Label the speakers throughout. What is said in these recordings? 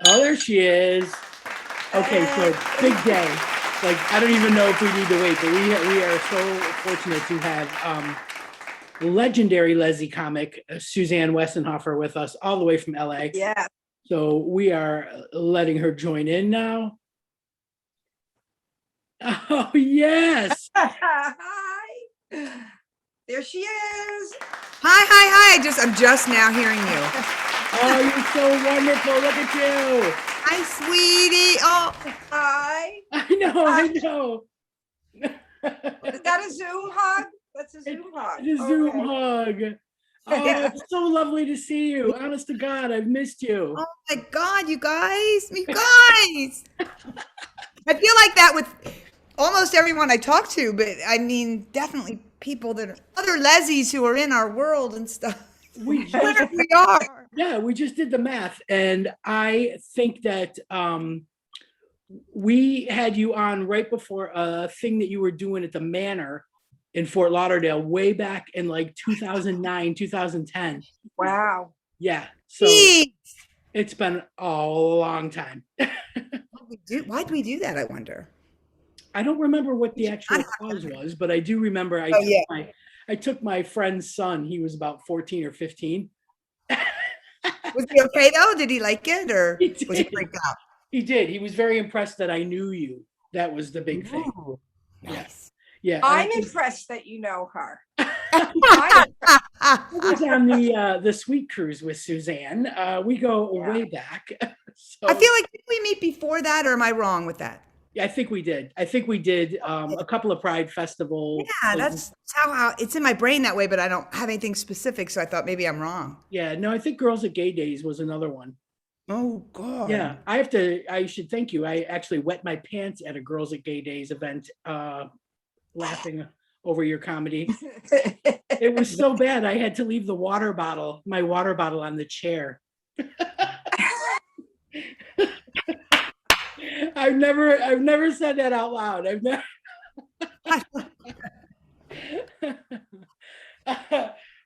Speaker 1: Oh, there she is. Okay, so big day. Like, I don't even know if we need to wait, but we are so fortunate to have legendary Leslie comic Suzanne Westenhoefer with us all the way from LA.
Speaker 2: Yeah.
Speaker 1: So we are letting her join in now. Oh, yes.
Speaker 2: Hi. There she is.
Speaker 3: Hi. I'm just now hearing you.
Speaker 1: Oh, you're so wonderful. Look at you.
Speaker 3: Hi, sweetie. Oh,
Speaker 2: Hi.
Speaker 1: I know.
Speaker 2: Is that a Zoom hug? That's a Zoom hug.
Speaker 1: It's a Zoom hug. Oh, it's so lovely to see you. Honest to God, I've missed you.
Speaker 3: oh my God, you guys. I feel like that with almost everyone I talk to, but I mean, definitely people that are other Leslies who are in our world and stuff.
Speaker 1: We
Speaker 3: are.
Speaker 1: Yeah, we just did the math, and I think that we had you on right before a thing that you were doing at the Manor in Fort Lauderdale way back in like 2009, 2010.
Speaker 2: Wow.
Speaker 1: Yeah, so
Speaker 3: Jeez.
Speaker 1: it's been a long time.
Speaker 3: Why'd we do that, I wonder?
Speaker 1: I don't remember what the actual cause was, but I do remember I took my friend's son. He was about 14 or 15.
Speaker 3: Was he okay though? Did he like it, or was he freaked out?
Speaker 1: He did. He was very impressed that I knew you. That was the big thing.
Speaker 3: Ooh, nice.
Speaker 1: Yeah.
Speaker 2: I'm impressed that you know her.
Speaker 1: I was on the Sweet Cruise with Suzanne. We go way back. So,
Speaker 3: I feel like, did we meet before that, or am I wrong with that?
Speaker 1: yeah, I think we did. A couple of Pride Festival.
Speaker 3: Yeah, that's how it's in my brain that way, but I don't have anything specific, so I thought maybe I'm wrong.
Speaker 1: Yeah, no, I think Girls at Gay Days was another one.
Speaker 3: Oh God.
Speaker 1: Yeah, I should thank you. I actually wet my pants at a Girls at Gay Days event, laughing over your comedy. It was so bad I had to leave my water bottle on the chair. I've never said that out loud. I've never.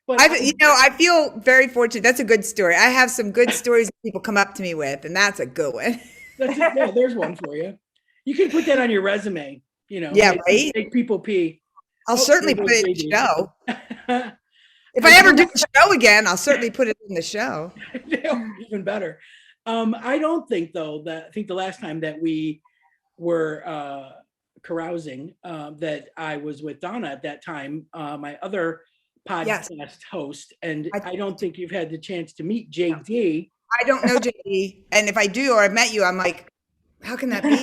Speaker 1: But
Speaker 3: I feel very fortunate. That's a good story. I have some good stories that people come up to me with, and that's a good one.
Speaker 1: Yeah, there's one for you. You can put that on your resume.
Speaker 3: Yeah, right.
Speaker 1: Make people pee.
Speaker 3: I'll certainly put it in the show. If I ever do the show again, I'll certainly put it in the show.
Speaker 1: Even better. I don't think though I think the last time that we were carousing, that I was with Donna at that time, my other podcast host, and I don't think you've had the chance to meet JD.
Speaker 3: I don't know JD, and if I do or I've met you, I'm like, how can that be?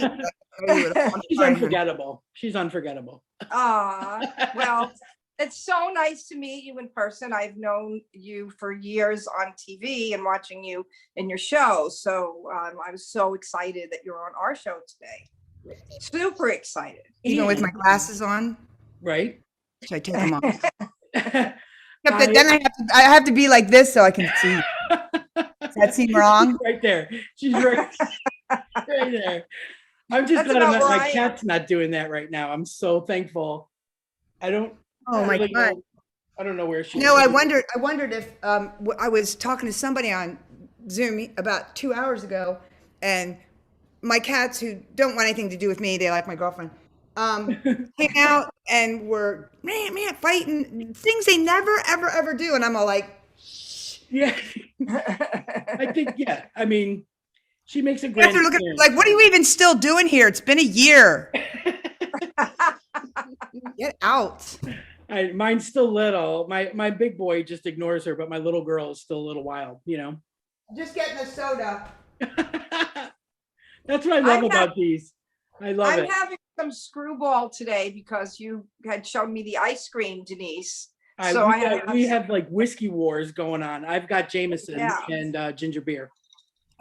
Speaker 1: She's unforgettable. She's unforgettable.
Speaker 2: Well, it's so nice to meet you in person. I've known you for years on TV and watching you in your show. So I was so excited that you're on our show today. Super excited.
Speaker 3: Even with my glasses on?
Speaker 1: Right.
Speaker 3: Should I take them off? Then I have to be like this so I can see. Does that seem wrong?
Speaker 1: Right there. She's right there. I'm just glad my cat's not doing that right now. I'm so thankful.
Speaker 3: Oh my God.
Speaker 1: I don't know where she is.
Speaker 3: No, I wondered if I was talking to somebody on Zoom about 2 hours ago, and my cats, who don't want anything to do with me, they like my girlfriend, came out and were fighting things they never ever do, and I'm all like, shh.
Speaker 1: Yeah. I think I mean, she makes a great
Speaker 3: like, what are you even still doing here? It's been a year. Get out.
Speaker 1: Mine's still little. My big boy just ignores her, but my little girl is still a little wild,
Speaker 3: Just getting a soda.
Speaker 1: That's what I love about these. I love it.
Speaker 2: I'm having some screwball today because you had shown me the ice cream, Denise.
Speaker 1: We have like whiskey wars going on. I've got Jameson and ginger beer.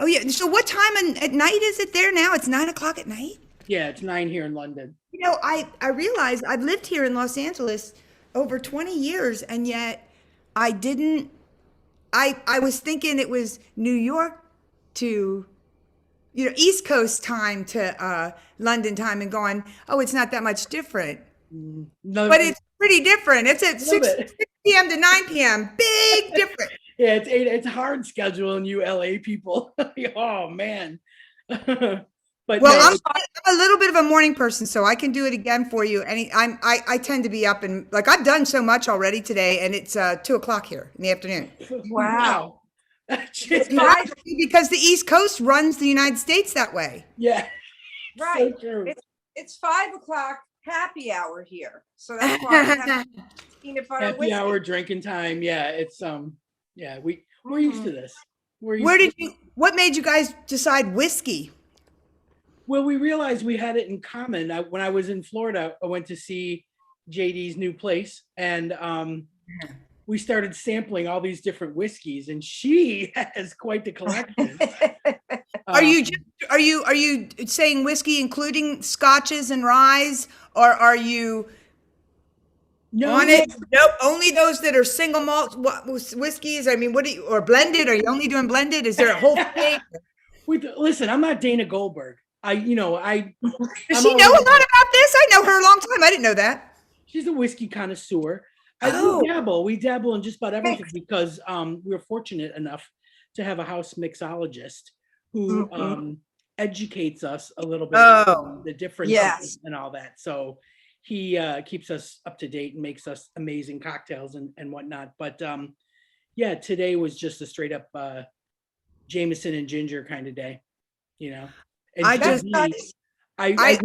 Speaker 3: Oh yeah. So what time at night is it there now? It's 9 o'clock at night?
Speaker 1: Yeah, it's 9 here in London.
Speaker 3: I realized I've lived here in Los Angeles over 20 years, and yet I was thinking it was New York to, East Coast time to London time, and going, oh, it's not that much different. No, but it's pretty different. It's at 6 p.m. to 9 p.m. Big difference.
Speaker 1: Yeah, it's a hard schedule in you LA people. Oh man. But
Speaker 3: Well,
Speaker 1: no,
Speaker 3: I'm a little bit of a morning person, so I can do it again for you. I tend to be up and like I've done so much already today, and it's 2 o'clock here in the afternoon.
Speaker 2: Wow.
Speaker 1: Just-
Speaker 3: You have to, because the East Coast runs the United States that way.
Speaker 1: yeah,
Speaker 2: Right.
Speaker 1: so true.
Speaker 2: It's 5 o'clock happy hour here. So that's why I have peanut butter
Speaker 1: Happy
Speaker 2: whiskey.
Speaker 1: hour drinking time. Yeah, it's yeah, we're used to this. We're used
Speaker 3: Where
Speaker 1: to
Speaker 3: did you? What made you guys decide whiskey?
Speaker 1: Well, we realized we had it in common. When I was in Florida, I went to see JD's new place, and we started sampling all these different whiskeys, and she has quite the collection.
Speaker 3: Are you saying whiskey including scotches and ryes, or are you
Speaker 1: No,
Speaker 3: on it? Nope, only those that are single malt whiskeys. I mean, what do you, or blended? Are you only doing blended? Is there a whole thing?
Speaker 1: listen, I'm not Dana Goldberg.
Speaker 3: Does
Speaker 1: I'm
Speaker 3: she know
Speaker 1: always-
Speaker 3: a lot about this? I know her a long time. I didn't know that.
Speaker 1: She's a whiskey connoisseur.
Speaker 3: Oh.
Speaker 1: We dabble in just about everything because we're fortunate enough to have a house mixologist who educates us a little bit on the difference
Speaker 2: Yes.
Speaker 1: and all that. So he keeps us up to date and makes us amazing cocktails and whatnot. But yeah, today was just a straight up Jameson and ginger kind of day, you know. And
Speaker 2: That's
Speaker 1: JD,
Speaker 2: nice.
Speaker 1: I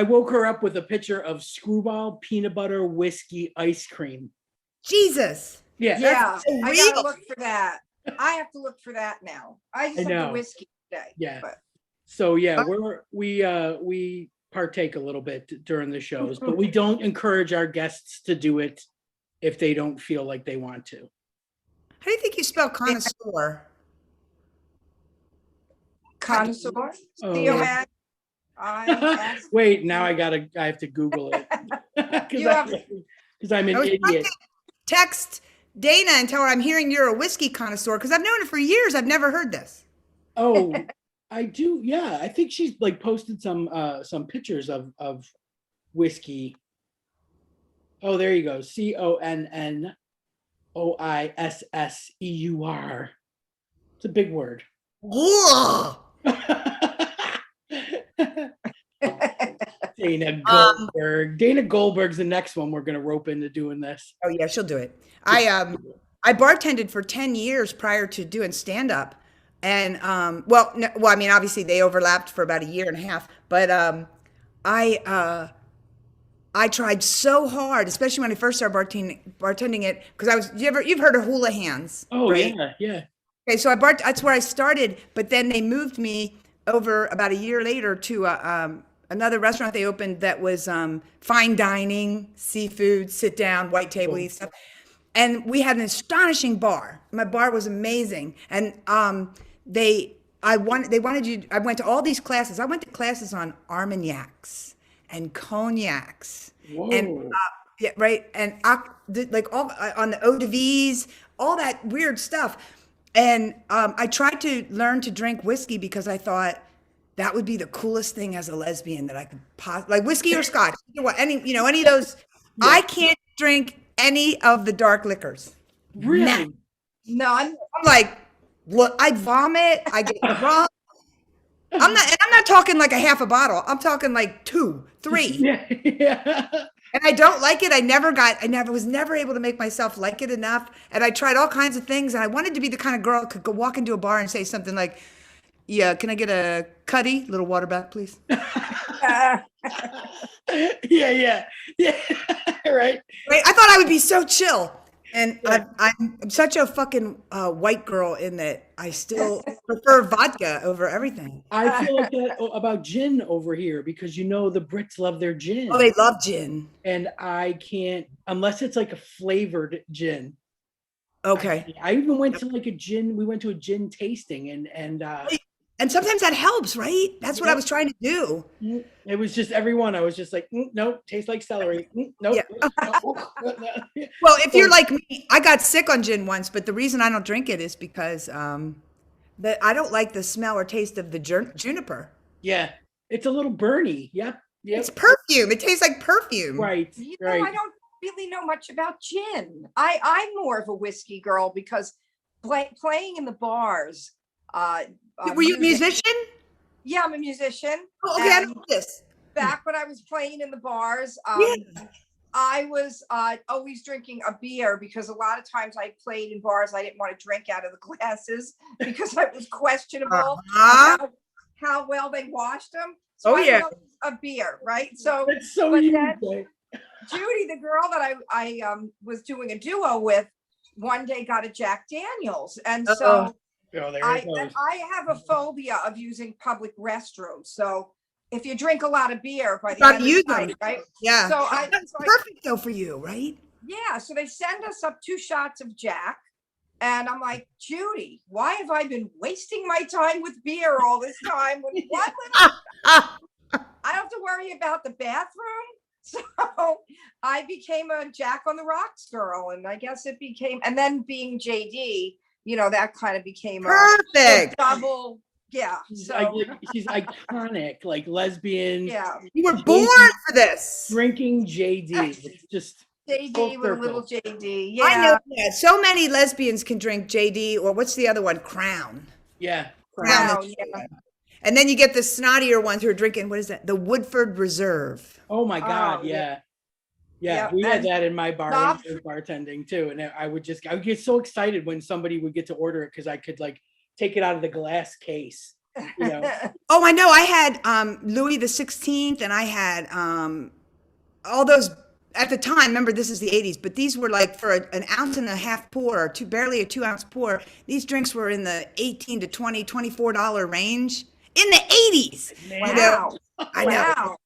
Speaker 1: woke her up with a picture of Screwball peanut butter whiskey ice cream.
Speaker 3: Jesus.
Speaker 1: Yeah.
Speaker 2: Yeah,
Speaker 3: so
Speaker 2: I
Speaker 3: real.
Speaker 2: gotta look for that. I have to look for that now. I just have
Speaker 1: know.
Speaker 2: the whiskey today.
Speaker 1: Yeah.
Speaker 2: But
Speaker 1: So yeah, we partake a little bit during the shows, but we don't encourage our guests to do it if they don't feel like they want to.
Speaker 3: How do you think you spell connoisseur?
Speaker 2: connoisseur,
Speaker 1: Oh.
Speaker 2: C-O-N-I-S.
Speaker 1: Wait, now I have to Google it
Speaker 2: You have-
Speaker 1: because I'm an
Speaker 3: I was trying
Speaker 1: idiot.
Speaker 3: to text Dana and tell her I'm hearing you're a whiskey connoisseur because I've known her for years. I've never heard this.
Speaker 1: Oh, I do. Yeah, I think she's like posted some pictures of whiskey. Oh, there you go. CONNOISSEUR. It's a big word.
Speaker 3: Ugh.
Speaker 1: Dana Goldberg. Dana Goldberg's the next one we're gonna rope into doing this.
Speaker 3: Oh yeah, she'll do it. I bartended for 10 years prior to doing stand up. And I mean obviously they overlapped for about a year and a half, but I tried so hard, especially when I first started bartending it, because you've heard of hula hands.
Speaker 1: Oh,
Speaker 3: right?
Speaker 1: yeah.
Speaker 3: Okay, so that's where I started, but then they moved me over about a year later to another restaurant they opened that was fine dining, seafood, sit down, white table stuff. And we had an astonishing bar. My bar was amazing. And I went to all these classes. I went to classes on Armagnacs and cognacs.
Speaker 1: Whoa.
Speaker 3: And yeah, right. And like all on the eau de vies, all that weird stuff. And I tried to learn to drink whiskey because I thought that would be the coolest thing as a lesbian that I could like whiskey or scotch, any of those.
Speaker 1: Yeah.
Speaker 3: I can't drink any of the dark liquors.
Speaker 1: Really?
Speaker 2: None.
Speaker 3: I'm like, look, I vomit. I get drunk. I'm not talking like a half a bottle. I'm talking like 2, 3.
Speaker 1: Yeah.
Speaker 3: And I don't like it. I was never able to make myself like it enough. And I tried all kinds of things. And I wanted to be the kind of girl who could go walk into a bar and say something like, yeah, can I get a cutty, little water back, please?
Speaker 1: Yeah. Right.
Speaker 3: Right? I thought I would be so chill. And I'm such a fucking white girl in that I still prefer vodka over everything.
Speaker 1: I feel like that about gin over here because the Brits love their gin.
Speaker 3: Oh, they love gin.
Speaker 1: And I can't unless it's like a flavored gin.
Speaker 3: Okay.
Speaker 1: I even went to like we went to a gin tasting
Speaker 3: And sometimes that helps, right? That's what I was trying to do.
Speaker 1: it was just everyone. I was just like, nope, tastes like celery. Nope.
Speaker 3: Yeah. Well, if you're like me, I got sick on gin once, but the reason I don't drink it is because I don't like the smell or taste of the juniper.
Speaker 1: Yeah, it's a little burny. Yep.
Speaker 3: It's perfume. It tastes like perfume.
Speaker 1: Right.
Speaker 2: I don't really know much about gin. I'm more of a whiskey girl because playing in the bars.
Speaker 3: Were you a musician?
Speaker 2: Yeah, I'm a musician.
Speaker 3: Oh, okay, I
Speaker 2: And
Speaker 3: know this.
Speaker 2: back when I was playing in the bars,
Speaker 3: Yeah.
Speaker 2: I was always drinking a beer because a lot of times I played in bars. I didn't want to drink out of the glasses because it was questionable how well they washed them. So
Speaker 3: Oh,
Speaker 2: I
Speaker 3: yeah.
Speaker 2: love a beer, right? So,
Speaker 1: That's so
Speaker 2: but
Speaker 1: you,
Speaker 2: then
Speaker 1: Jay.
Speaker 2: Judy, the girl that I was doing a duo with, one day got a Jack Daniels, and so
Speaker 1: Oh, there it goes.
Speaker 2: I have a phobia of using public restrooms. So if you drink a lot of beer by the
Speaker 3: Gotta
Speaker 2: end of
Speaker 3: use
Speaker 2: the night,
Speaker 3: them.
Speaker 2: right?
Speaker 3: Yeah.
Speaker 2: So
Speaker 3: That's perfect though for you, right?
Speaker 2: yeah, so they send us up 2 shots of Jack. And I'm like, Judy, why have I been wasting my time with beer all this time? When one little, I don't have to worry about the bathroom. So I became a Jack on the Rocks girl. And I guess it became, and then being JD, that kind of became
Speaker 3: Perfect.
Speaker 2: a double. Yeah. So
Speaker 1: She's iconic, like lesbian.
Speaker 2: yeah,
Speaker 3: You were born for this.
Speaker 1: Drinking JD. It's just
Speaker 2: JD with a little JD. Yeah.
Speaker 3: I know that. So many lesbians can drink JD, or what's the other one? Crown.
Speaker 1: yeah.
Speaker 2: Wow,
Speaker 3: is-
Speaker 2: yeah.
Speaker 3: And then you get the snottier ones who are drinking, what is that? The Woodford Reserve.
Speaker 1: Oh my God,
Speaker 2: Oh,
Speaker 1: yeah.
Speaker 2: yeah.
Speaker 1: Yeah, we had
Speaker 2: And
Speaker 1: that in my bar
Speaker 2: Bob-
Speaker 1: when I was bartending too. And I would get so excited when somebody would get to order it because I could like take it out of the glass case.
Speaker 3: Oh, I know. I had Louis the 16th, and I had all those at the time. Remember, this is the 80s, but these were like for an ounce and a half pour, or barely a 2-ounce pour. These drinks were in the $18 to $20, $24 range in the 80s.
Speaker 1: Man,
Speaker 2: Wow.
Speaker 3: I know.
Speaker 2: Wow.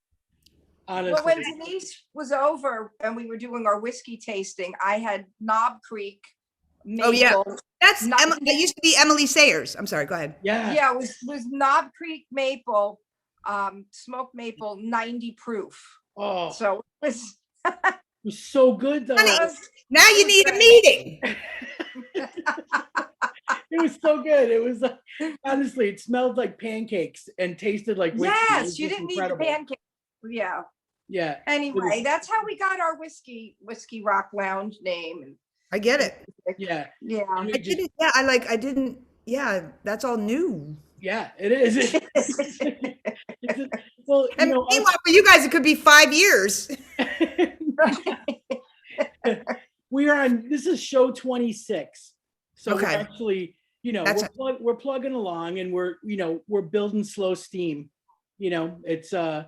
Speaker 1: honestly.
Speaker 2: Well, when Denise was over and we were doing our whiskey tasting, I had Knob Creek maple.
Speaker 3: Oh, yeah. That's
Speaker 2: Not-
Speaker 3: that used to be Emily Sayers. I'm sorry. Go ahead.
Speaker 1: yeah.
Speaker 2: Yeah, it was Knob Creek maple, smoked maple, 90 proof.
Speaker 1: Oh,
Speaker 2: So it
Speaker 1: it was so good though.
Speaker 2: was,
Speaker 3: Now you need a meeting.
Speaker 1: It was so good. It was honestly, it smelled like pancakes and tasted like whiskey. It was
Speaker 2: yes, you
Speaker 1: just
Speaker 2: didn't
Speaker 1: incredible.
Speaker 2: need the pancake. Yeah.
Speaker 1: Yeah.
Speaker 2: Anyway, that's how we got our whiskey Rock Lounge name.
Speaker 3: I get it.
Speaker 1: Yeah.
Speaker 2: Yeah.
Speaker 1: And we
Speaker 3: I
Speaker 1: just-
Speaker 3: didn't. Yeah, I didn't. Yeah, that's all new.
Speaker 1: yeah, it is. Well, you
Speaker 3: And
Speaker 1: know,
Speaker 3: meanwhile, for you guys, it could be 5 years.
Speaker 1: we are on, this is show 26. So we're
Speaker 3: Okay.
Speaker 1: actually,
Speaker 3: That's
Speaker 1: we're plugging along and we're building slow steam. It's, I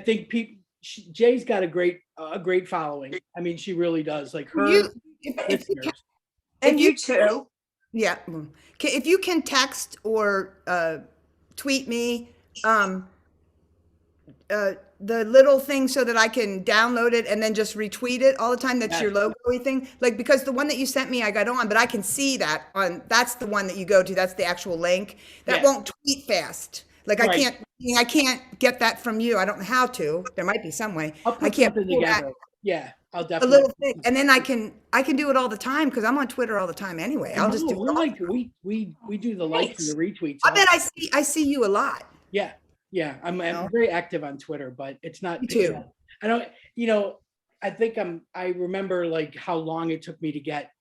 Speaker 1: think Jay's got a great following. I mean, she really does. Like her
Speaker 3: If you can,
Speaker 1: listeners.
Speaker 2: And you too.
Speaker 3: yeah. If you can text or tweet me the little thing so that I can download it and then just retweet it all the time. That's your logo-y thing. Like, because the one that you sent me, I got on, but I can see that that's the one that you go to. That's the actual link. That
Speaker 1: Yeah.
Speaker 3: won't tweet fast. Like
Speaker 1: Right.
Speaker 3: I can't get that from you. I don't know how to. There might be some way.
Speaker 1: I'll put
Speaker 3: I can't
Speaker 1: something
Speaker 3: pull that.
Speaker 1: together. Yeah, I'll
Speaker 3: A
Speaker 1: definitely.
Speaker 3: little thing, and then I can do it all the time because I'm on Twitter all the time anyway. I'll just do it.
Speaker 1: We're
Speaker 3: all.
Speaker 1: like we do the likes and the retweets.
Speaker 3: I bet I see you a lot.
Speaker 1: Yeah, yeah. I'm very active on Twitter, but it's not.
Speaker 3: Me too.
Speaker 1: I don't. I think I remember like how long it took me to get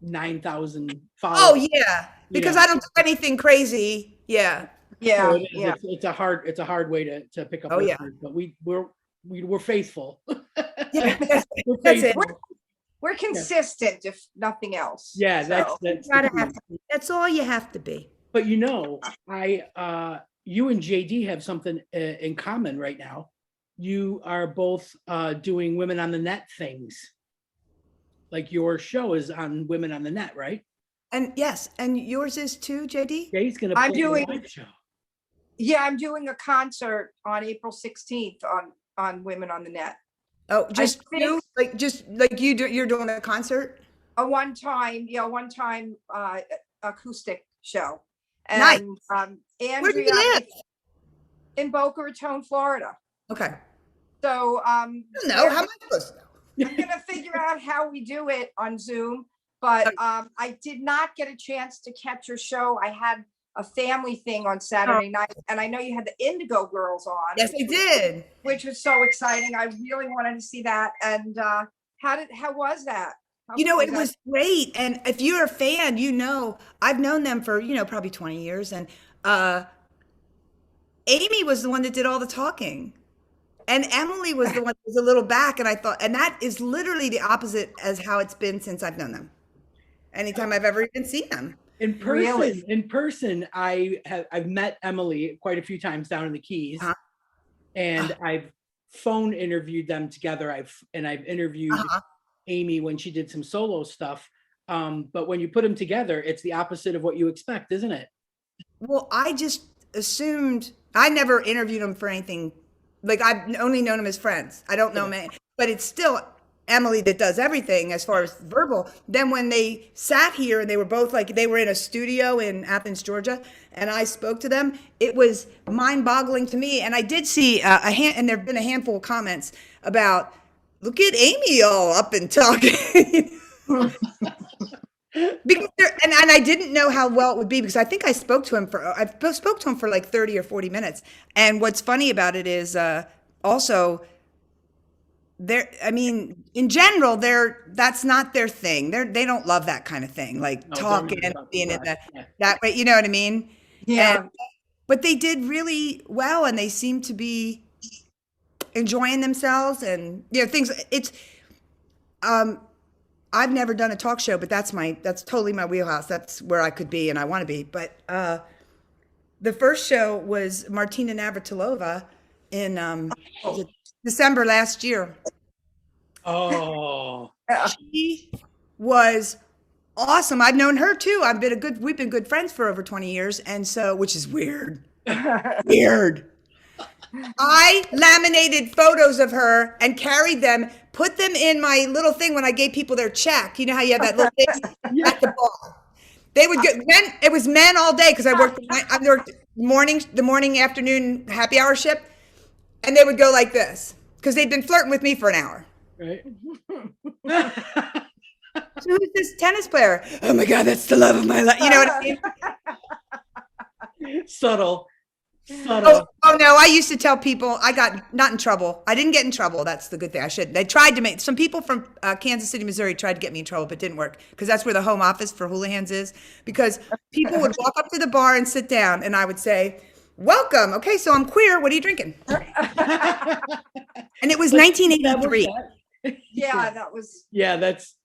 Speaker 1: 9,000 followers.
Speaker 3: Oh yeah, because
Speaker 1: know.
Speaker 3: I don't do anything crazy. Yeah.
Speaker 2: Yeah.
Speaker 1: So it is,
Speaker 2: Yeah.
Speaker 1: it's a hard way to pick up.
Speaker 3: Oh, yeah.
Speaker 1: listeners, but we're faithful.
Speaker 3: Yeah,
Speaker 1: We're
Speaker 3: that's it.
Speaker 1: faithful.
Speaker 2: We're consistent, if nothing else.
Speaker 1: Yeah,
Speaker 2: So,
Speaker 1: that's the
Speaker 3: Gotta
Speaker 1: key.
Speaker 3: have to be. That's all you have to be.
Speaker 1: But you and JD have something in common right now. You are both doing Women on the Net things. Like your show is on Women on the Net, right?
Speaker 3: And yes, and yours is too, JD?
Speaker 1: Jay's gonna
Speaker 2: I'm
Speaker 1: play a
Speaker 2: doing-
Speaker 1: live show.
Speaker 2: yeah, I'm doing a concert on April 16th on Women on the Net.
Speaker 3: Oh, just
Speaker 2: think-
Speaker 3: you? Just like you're doing a concert?
Speaker 2: A one-time acoustic show.
Speaker 3: Nice.
Speaker 2: And
Speaker 3: Where do you
Speaker 2: Andrea
Speaker 3: live?
Speaker 2: in Boca Raton, Florida.
Speaker 3: Okay.
Speaker 2: So
Speaker 3: I don't know. How am I supposed to know?
Speaker 2: I'm gonna figure out how we do it on Zoom, but I did not get a chance to catch your show. I had a family thing on Saturday night, and I know you had the Indigo Girls on.
Speaker 3: Yes, I did.
Speaker 2: Which was so exciting. I really wanted to see that. And how was that?
Speaker 3: You know, it
Speaker 2: Was
Speaker 3: was great. And if you're a fan, you know, I've known them for, probably 20 years. And uh, Amy was the one that did all the talking. And Emily was the one that was a little back. And I thought, and that is literally the opposite as how it's been since I've known them. Anytime I've ever even seen them.
Speaker 2: Really?
Speaker 1: In person, I've met Emily quite a few times down in the Keys,
Speaker 3: Uh-huh.
Speaker 1: and I've phone interviewed them together. I've interviewed
Speaker 3: Uh-huh.
Speaker 1: Amy when she did some solo stuff. But when you put them together, it's the opposite of what you expect, isn't it?
Speaker 3: Well, I just assumed I never interviewed him for anything. Like I've only known him as friends. I don't know him, but it's still Emily that does everything as far as verbal. Then when they sat here and they were both like they were in a studio in Athens, Georgia, and I spoke to them, it was mind-boggling to me. And I did see and there've been a handful of comments about look at Amy all up and talking. Because and I didn't know how well it would be because I think I spoke to him for like 30 or 40 minutes. And what's funny about it is also I mean, in general, that's not their thing. They don't love that kind of thing, like
Speaker 1: No,
Speaker 3: talking
Speaker 1: they're
Speaker 3: and
Speaker 1: not
Speaker 3: being in
Speaker 1: surprised. Yeah.
Speaker 3: that way, you know what I mean?
Speaker 2: Yeah.
Speaker 3: But they did really well and they seemed to be enjoying themselves and things I've never done a talk show, but that's totally my wheelhouse. That's where I could be and I want to be. But the first show was Martina Navratilova in was it December last year.
Speaker 1: Oh,
Speaker 3: She was awesome. I've known her too. We've been good friends for over 20 years, and so which is weird. Weird. I laminated photos of her and carried them, put them in my little thing when I gave people their check. You know how you have that little thing at the bar. They would get men. It was men all day because I worked the morning, afternoon happy hour shift, and they would go like this because they'd been flirting with me for an hour.
Speaker 1: right.
Speaker 3: So who's this tennis player? Oh my God, that's the love of my life. You know what I mean?
Speaker 1: Subtle.
Speaker 3: Oh no, I used to tell people I got not in trouble. I didn't get in trouble. That's the good thing. They tried to make some people from Kansas City, Missouri tried to get me in trouble, but it didn't work because that's where the home office for Houlihan's is. Because people would walk up to the bar and sit down, and I would say, "Welcome. Okay, so I'm queer. What are you drinking?" And it was 1983.
Speaker 2: Yeah, that was
Speaker 1: Yeah, that's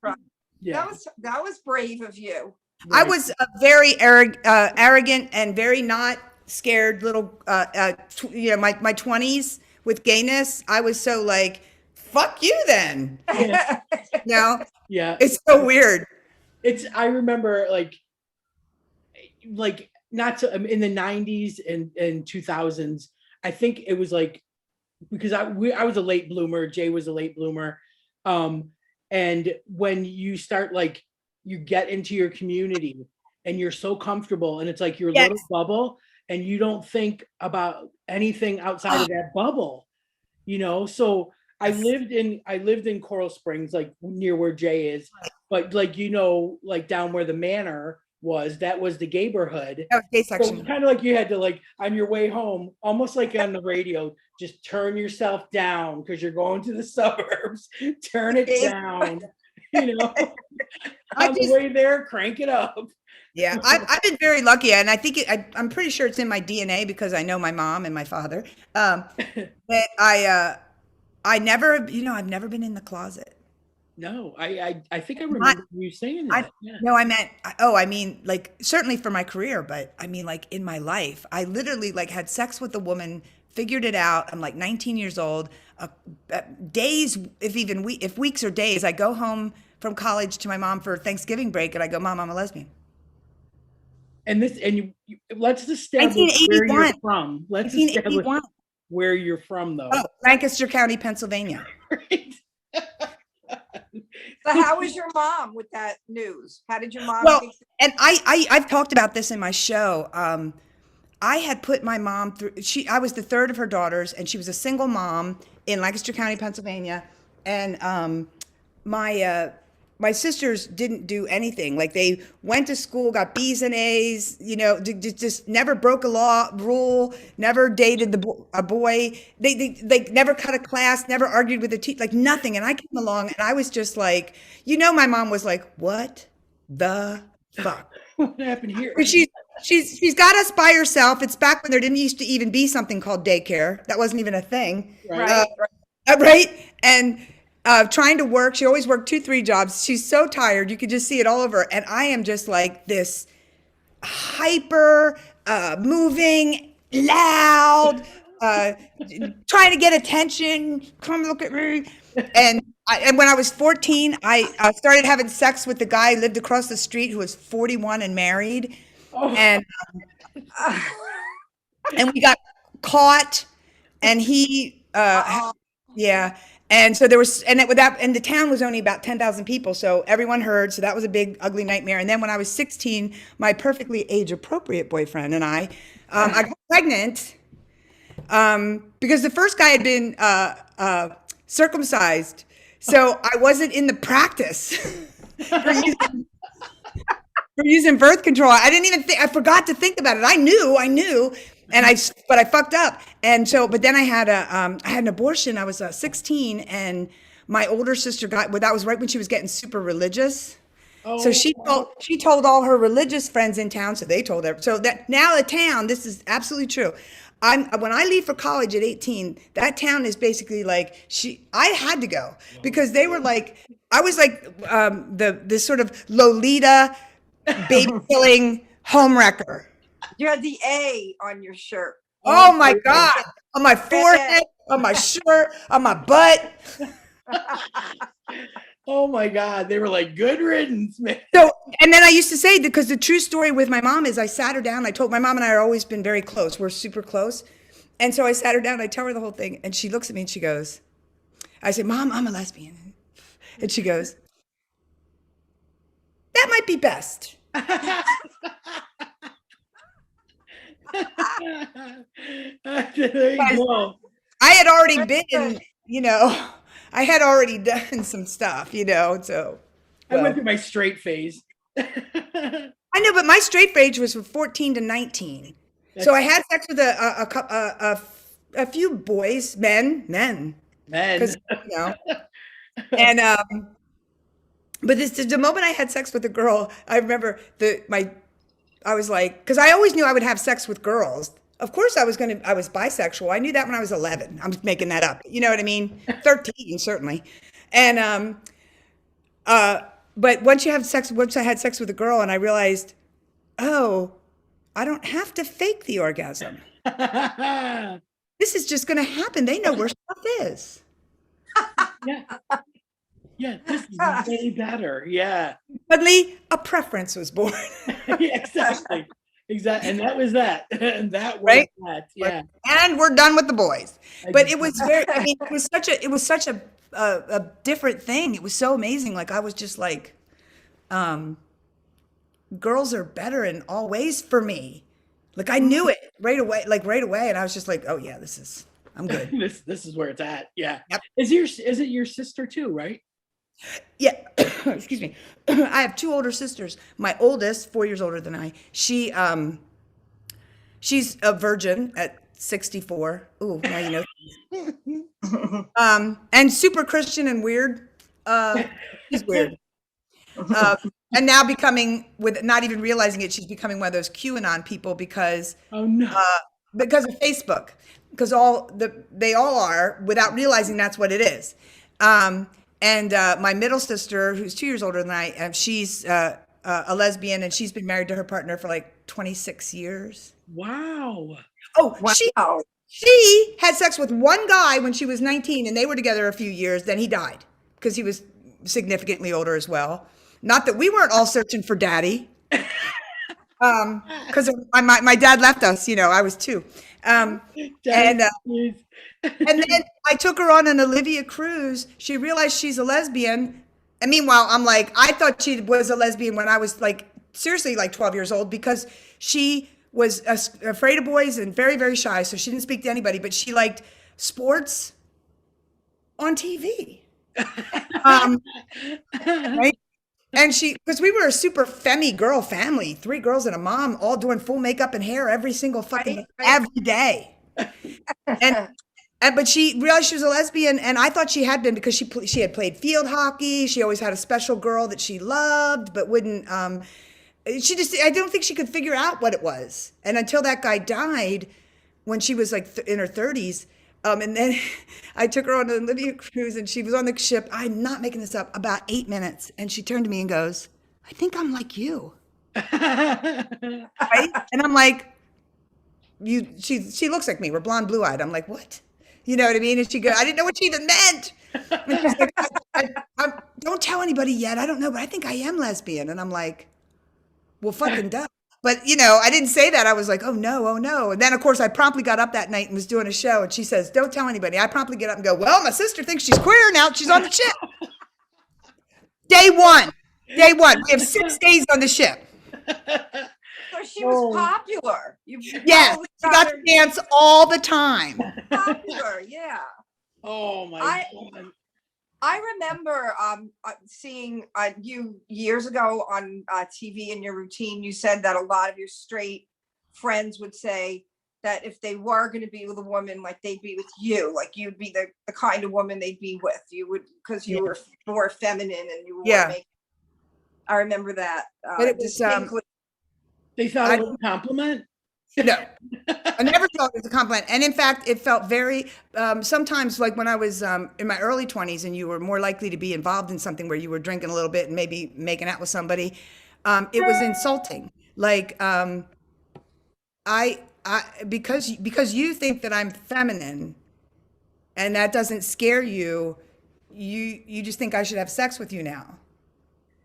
Speaker 1: yeah.
Speaker 2: that was brave of you.
Speaker 3: I was a very arrogant and very not scared little, my 20s with gayness. I was so like, fuck you then.
Speaker 1: Yeah. Yeah.
Speaker 3: It's so weird.
Speaker 1: I remember like not to in the 90s and 2000s. I think it was like because I was a late bloomer. Jay was a late bloomer. And when you start you get into your community and you're so comfortable and it's like your little bubble and you don't think about anything outside of that bubble, So I lived in Coral Springs, like near where Jay is, but down where the manor was, that was the gayborhood.
Speaker 3: That was gay section.
Speaker 1: So kind of like you had to on your way home, almost like on the radio, just turn yourself down because you're going to the suburbs. Turn it down, on the way there, crank it up.
Speaker 3: Yeah, I've been very lucky, and I think I'm pretty sure it's in my DNA because I know my mom and my father. That I never, I've never been in the closet.
Speaker 1: No, I think I remember you saying that.
Speaker 3: No, I mean, certainly for my career, but I mean, in my life, I literally had sex with a woman, figured it out. I'm 19 years old. Days, if weeks or days, I go home from college to my mom for Thanksgiving break, and I go, "Mom, I'm a lesbian."
Speaker 1: And let's establish where you're from. Let's establish
Speaker 3: 1981.
Speaker 1: where you're from, though.
Speaker 3: Oh, Lancaster County, Pennsylvania.
Speaker 1: Right.
Speaker 2: So how was your mom with that news? How did your mom?
Speaker 3: Well, and I've talked about this in my show. I had put my mom through. I was the third of her daughters, and she was a single mom in Lancaster County, Pennsylvania. And my sisters didn't do anything. Like they went to school, got B's and A's, you know, just never broke a law rule, never dated a boy. They never cut a class, never argued with a teacher, like nothing. And I came along and I was just like, you know, my mom was like, what the fuck?
Speaker 1: What happened here?
Speaker 3: And she's got us by herself. It's back when there didn't used to even be something called daycare. That wasn't even a thing.
Speaker 2: Right.
Speaker 3: Right? And trying to work. She always worked 2, 3 jobs. She's so tired. You could just see it all over. And I am just like this hyper, moving, loud, trying to get attention. Come look at me. And when I was 14, I started having sex with the guy who lived across the street who was 41 and married.
Speaker 1: Oh.
Speaker 3: And we got caught, and he, yeah. And so there was, and the town was only about 10,000 people. So everyone heard. So that was a big, ugly nightmare. And then when I was 16, my perfectly age appropriate boyfriend and I got pregnant, because the first guy had been, circumcised. So I wasn't in the practice for using birth control. I didn't even think, I forgot to think about it. I knew, but I fucked up. And so, but then I had an abortion. I was 16, and my older sister that was right when she was getting super religious. So she told all her religious friends in town. So they told her. So that now the town, this is absolutely true. When I leave for college at 18, that town is basically like I had to go because they were like, I was like this sort of Lolita baby killing homewrecker.
Speaker 2: You had the A on your shirt.
Speaker 3: Oh my God. On my forehead, on my shirt, on my butt.
Speaker 1: Oh my God. They were like, good riddance, man.
Speaker 3: So, and then I used to say, because the true story with my mom is I sat her down. I told my mom and I are always been very close. We're super close. And so I sat her down, I tell her the whole thing. And she looks at me and she goes, I said, Mom, I'm a lesbian. And she goes, that might be best.
Speaker 1: There you go.
Speaker 3: I had already been, I had already done some stuff, so.
Speaker 1: I went through my straight phase.
Speaker 3: I know, but my straight phase was from 14 to 19. So I had sex with a few boys, men. 'Cause, and, but the moment I had sex with a girl, I remember I was like, because I always knew I would have sex with girls. Of course I was bisexual. I knew that when I was 11. I'm making that up. You know what I mean? 13, certainly. And, but once I had sex with a girl and I realized, oh, I don't have to fake the orgasm. This is just going to happen. They know where stuff is.
Speaker 1: Yeah, this is way better. Yeah.
Speaker 3: Suddenly, a preference was born.
Speaker 1: Yeah, exactly. And that was that. And that was
Speaker 3: Right?
Speaker 1: that. Yeah.
Speaker 3: And we're done with the boys. But it was it was such a different thing. It was so amazing. Like I was just like, girls are better in all ways for me. Like I knew it right away. And I was just like, oh yeah, I'm good.
Speaker 1: This is where it's at. Yeah.
Speaker 3: Yep.
Speaker 1: Is it your sister too, right?
Speaker 3: Yeah. Excuse me. I have 2 older sisters. My oldest, 4 years older than I, she's a virgin at 64. Ooh, now you know. And super Christian and weird. She's weird. And now not even realizing it, she's becoming one of those QAnon people because
Speaker 1: Oh no.
Speaker 3: Because of Facebook. Because they all are, without realizing that's what it is. And my middle sister, who's 2 years older than I, she's a lesbian, and she's been married to her partner for like 26 years.
Speaker 1: Wow.
Speaker 3: Oh,
Speaker 2: Wow.
Speaker 3: she had sex with one guy when she was 19, and they were together a few years. Then he died because he was significantly older as well. Not that we weren't all searching for daddy, because my dad left us. I was 2. And then I took her on an Olivia cruise. She realized she's a lesbian. And meanwhile, I'm like, I thought she was a lesbian when I was like, seriously, like 12 years old, because she was afraid of boys and very, very shy. So she didn't speak to anybody, but she liked sports on TV. Right? And because we were a super femmy girl family, 3 girls and a mom, all doing full makeup and hair every single fucking day,
Speaker 2: Right.
Speaker 3: every day. But she realized she was a lesbian, and I thought she had been because she had played field hockey. She always had a special girl that she loved, but wouldn't. I don't think she could figure out what it was, and until that guy died, when she was like in her 30s. And then I took her on a Libya cruise, and she was on the ship. I'm not making this up. About 8 minutes, and she turned to me and goes, "I think I'm like you." Right? And I'm like, "You?" She looks like me. We're blonde, blue-eyed. I'm like, "What?" You know what I mean? And she goes, "I didn't know what she even meant." And she's like, "Don't tell anybody yet. I don't know, but I think I am lesbian." And I'm like, "Well, fucking duh." But, I didn't say that. I was like, oh no, oh no. And then, of course, I promptly got up that night and was doing a show. And she says, "Don't tell anybody." I promptly get up and go, "Well, my sister thinks she's queer now. She's on the ship." Day one. We have 6 days on the ship.
Speaker 2: So she was popular.
Speaker 3: Yeah,
Speaker 2: probably
Speaker 3: she got
Speaker 2: her
Speaker 3: to dance all the time.
Speaker 2: popular, yeah.
Speaker 1: Oh my God.
Speaker 2: I remember seeing you years ago on TV in your routine. You said that a lot of your straight friends would say that if they were going to be with a woman, like they'd be with you, like you'd be the kind of woman they'd be with. You would, because you were more feminine and you were more making. I remember that
Speaker 3: But it was,
Speaker 2: distinctly.
Speaker 1: They thought it was a compliment?
Speaker 3: No, I never felt it was a compliment. And in fact, it felt very, sometimes like when I was in my early 20s and you were more likely to be involved in something where you were drinking a little bit and maybe making out with somebody, it was insulting. Like, because you think that I'm feminine and that doesn't scare you, you just think I should have sex with you now.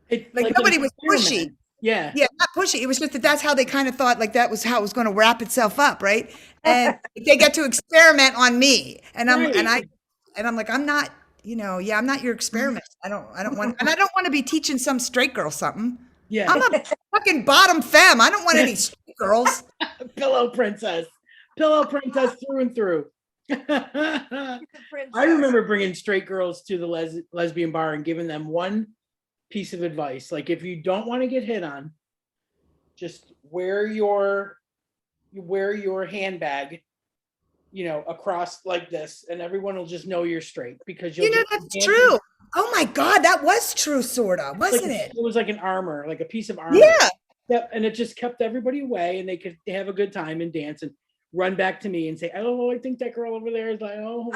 Speaker 3: Like nobody was pushy.
Speaker 1: Yeah,
Speaker 3: not pushy. It was just that's how they kind of thought, like that was how it was going to wrap itself up, right? And they get to experiment on me, and I'm like, I'm not, I'm not your experiment. I don't want to be teaching some straight girl something.
Speaker 1: yeah.
Speaker 3: I'm a fucking bottom femme. I don't want any straight girls.
Speaker 1: Pillow princess through and through. I remember bringing straight girls to the lesbian bar and giving them one piece of advice. Like, if you don't want to get hit on, just wear your handbag, across like this, and everyone will just know you're straight because
Speaker 3: that's true. Oh my God, that was true, sorta, wasn't it?
Speaker 1: It was like an armor, like a piece of armor.
Speaker 3: Yeah.
Speaker 1: Yep, and it just kept everybody away, and they could have a good time and dance and run back to me and say, "Oh, I think that girl over there is like, oh,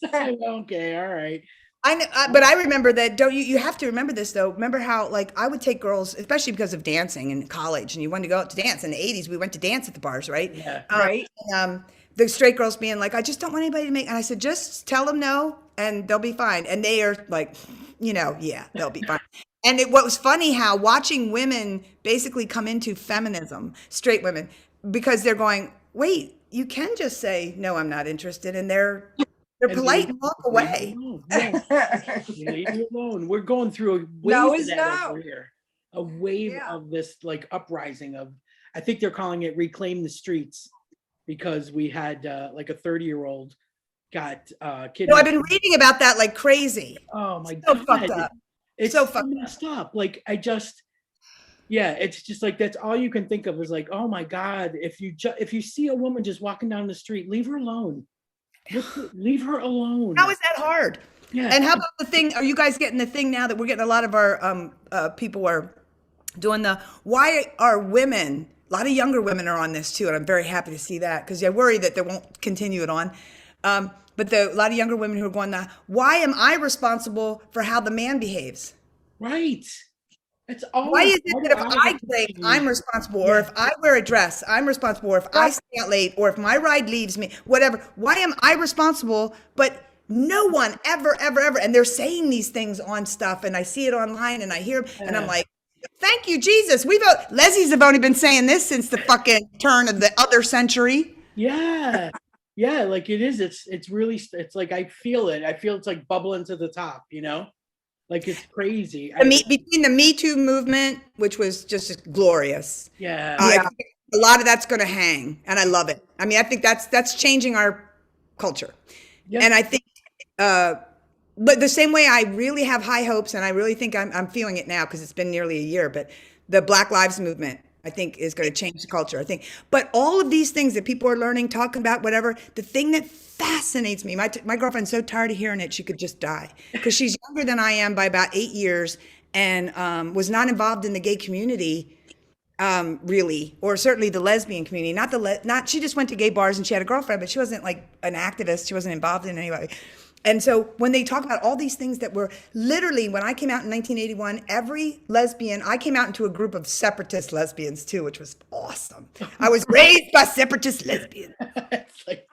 Speaker 1: okay, all right."
Speaker 3: I know, but I remember that. Don't you? You have to remember this though. Remember how like I would take girls, especially because of dancing in college, and you wanted to go out to dance. In the '80s, we went to dance at the bars, right?
Speaker 1: Yeah.
Speaker 2: Right.
Speaker 3: The straight girls being like, "I just don't want anybody to make," and I said, "Just tell them no, and they'll be fine." And they are like, yeah, they'll be fine. And what was funny how watching women basically come into feminism, straight women, because they're going, "Wait, you can just say no, I'm not interested," and they're polite and walk away.
Speaker 1: Leave you alone. We're going through a wave of that over here. A wave of this like uprising of, I think they're calling it reclaim the streets, because we had like a 30-year-old got kidnapped.
Speaker 3: No, I've been reading about that like crazy.
Speaker 1: Oh my
Speaker 3: God.
Speaker 1: fucked up. It's so messed up. Like it's just like, that's all you can think of is like, oh my God, if you see a woman just walking down the street, leave her alone. Leave her alone.
Speaker 3: How is that hard?
Speaker 1: Yeah.
Speaker 3: And how about the thing? Are you guys getting the thing now that we're getting a lot of our people are doing why are women? A lot of younger women are on this too, and I'm very happy to see that because I worry that they won't continue it on. But a lot of younger women who are going, why am I responsible for how the man behaves?
Speaker 1: Right. It's always,
Speaker 3: why is it that if I drink, I'm responsible, or if I wear a dress, I'm responsible, or if I stay out late, or if my ride leaves me, whatever, why am I responsible? But no one ever, and they're saying these things on stuff, and I see it online, and I hear, and I'm like, thank you, Jesus. Lesbians have only been saying this since the fucking turn of the other century.
Speaker 1: Yeah. Yeah, like it is. It's really, it's like, I feel it. I feel it's like bubbling to the top, Like it's crazy.
Speaker 3: Between the Me Too movement, which was just glorious.
Speaker 1: Yeah.
Speaker 3: A lot of that's going to hang, and I love it. I mean, I think that's changing our culture. Yeah. And I think but the same way I really have high hopes, and I really think I'm feeling it now because it's been nearly a year, but the Black Lives Movement, I think, is going to change the culture. I think, but all of these things that people are learning, talking about, whatever, the thing that fascinates me, my girlfriend's so tired of hearing it, she could just die because she's younger than I am by about 8 years and was not involved in the gay community really, or certainly the lesbian community. Not she just went to gay bars and she had a girlfriend, but she wasn't like an activist. She wasn't involved in any way. And so when they talk about all these things that were literally, when I came out in 1981, every lesbian, I came out into a group of separatist lesbians too, which was awesome. I was raised by separatist lesbians.
Speaker 1: That's like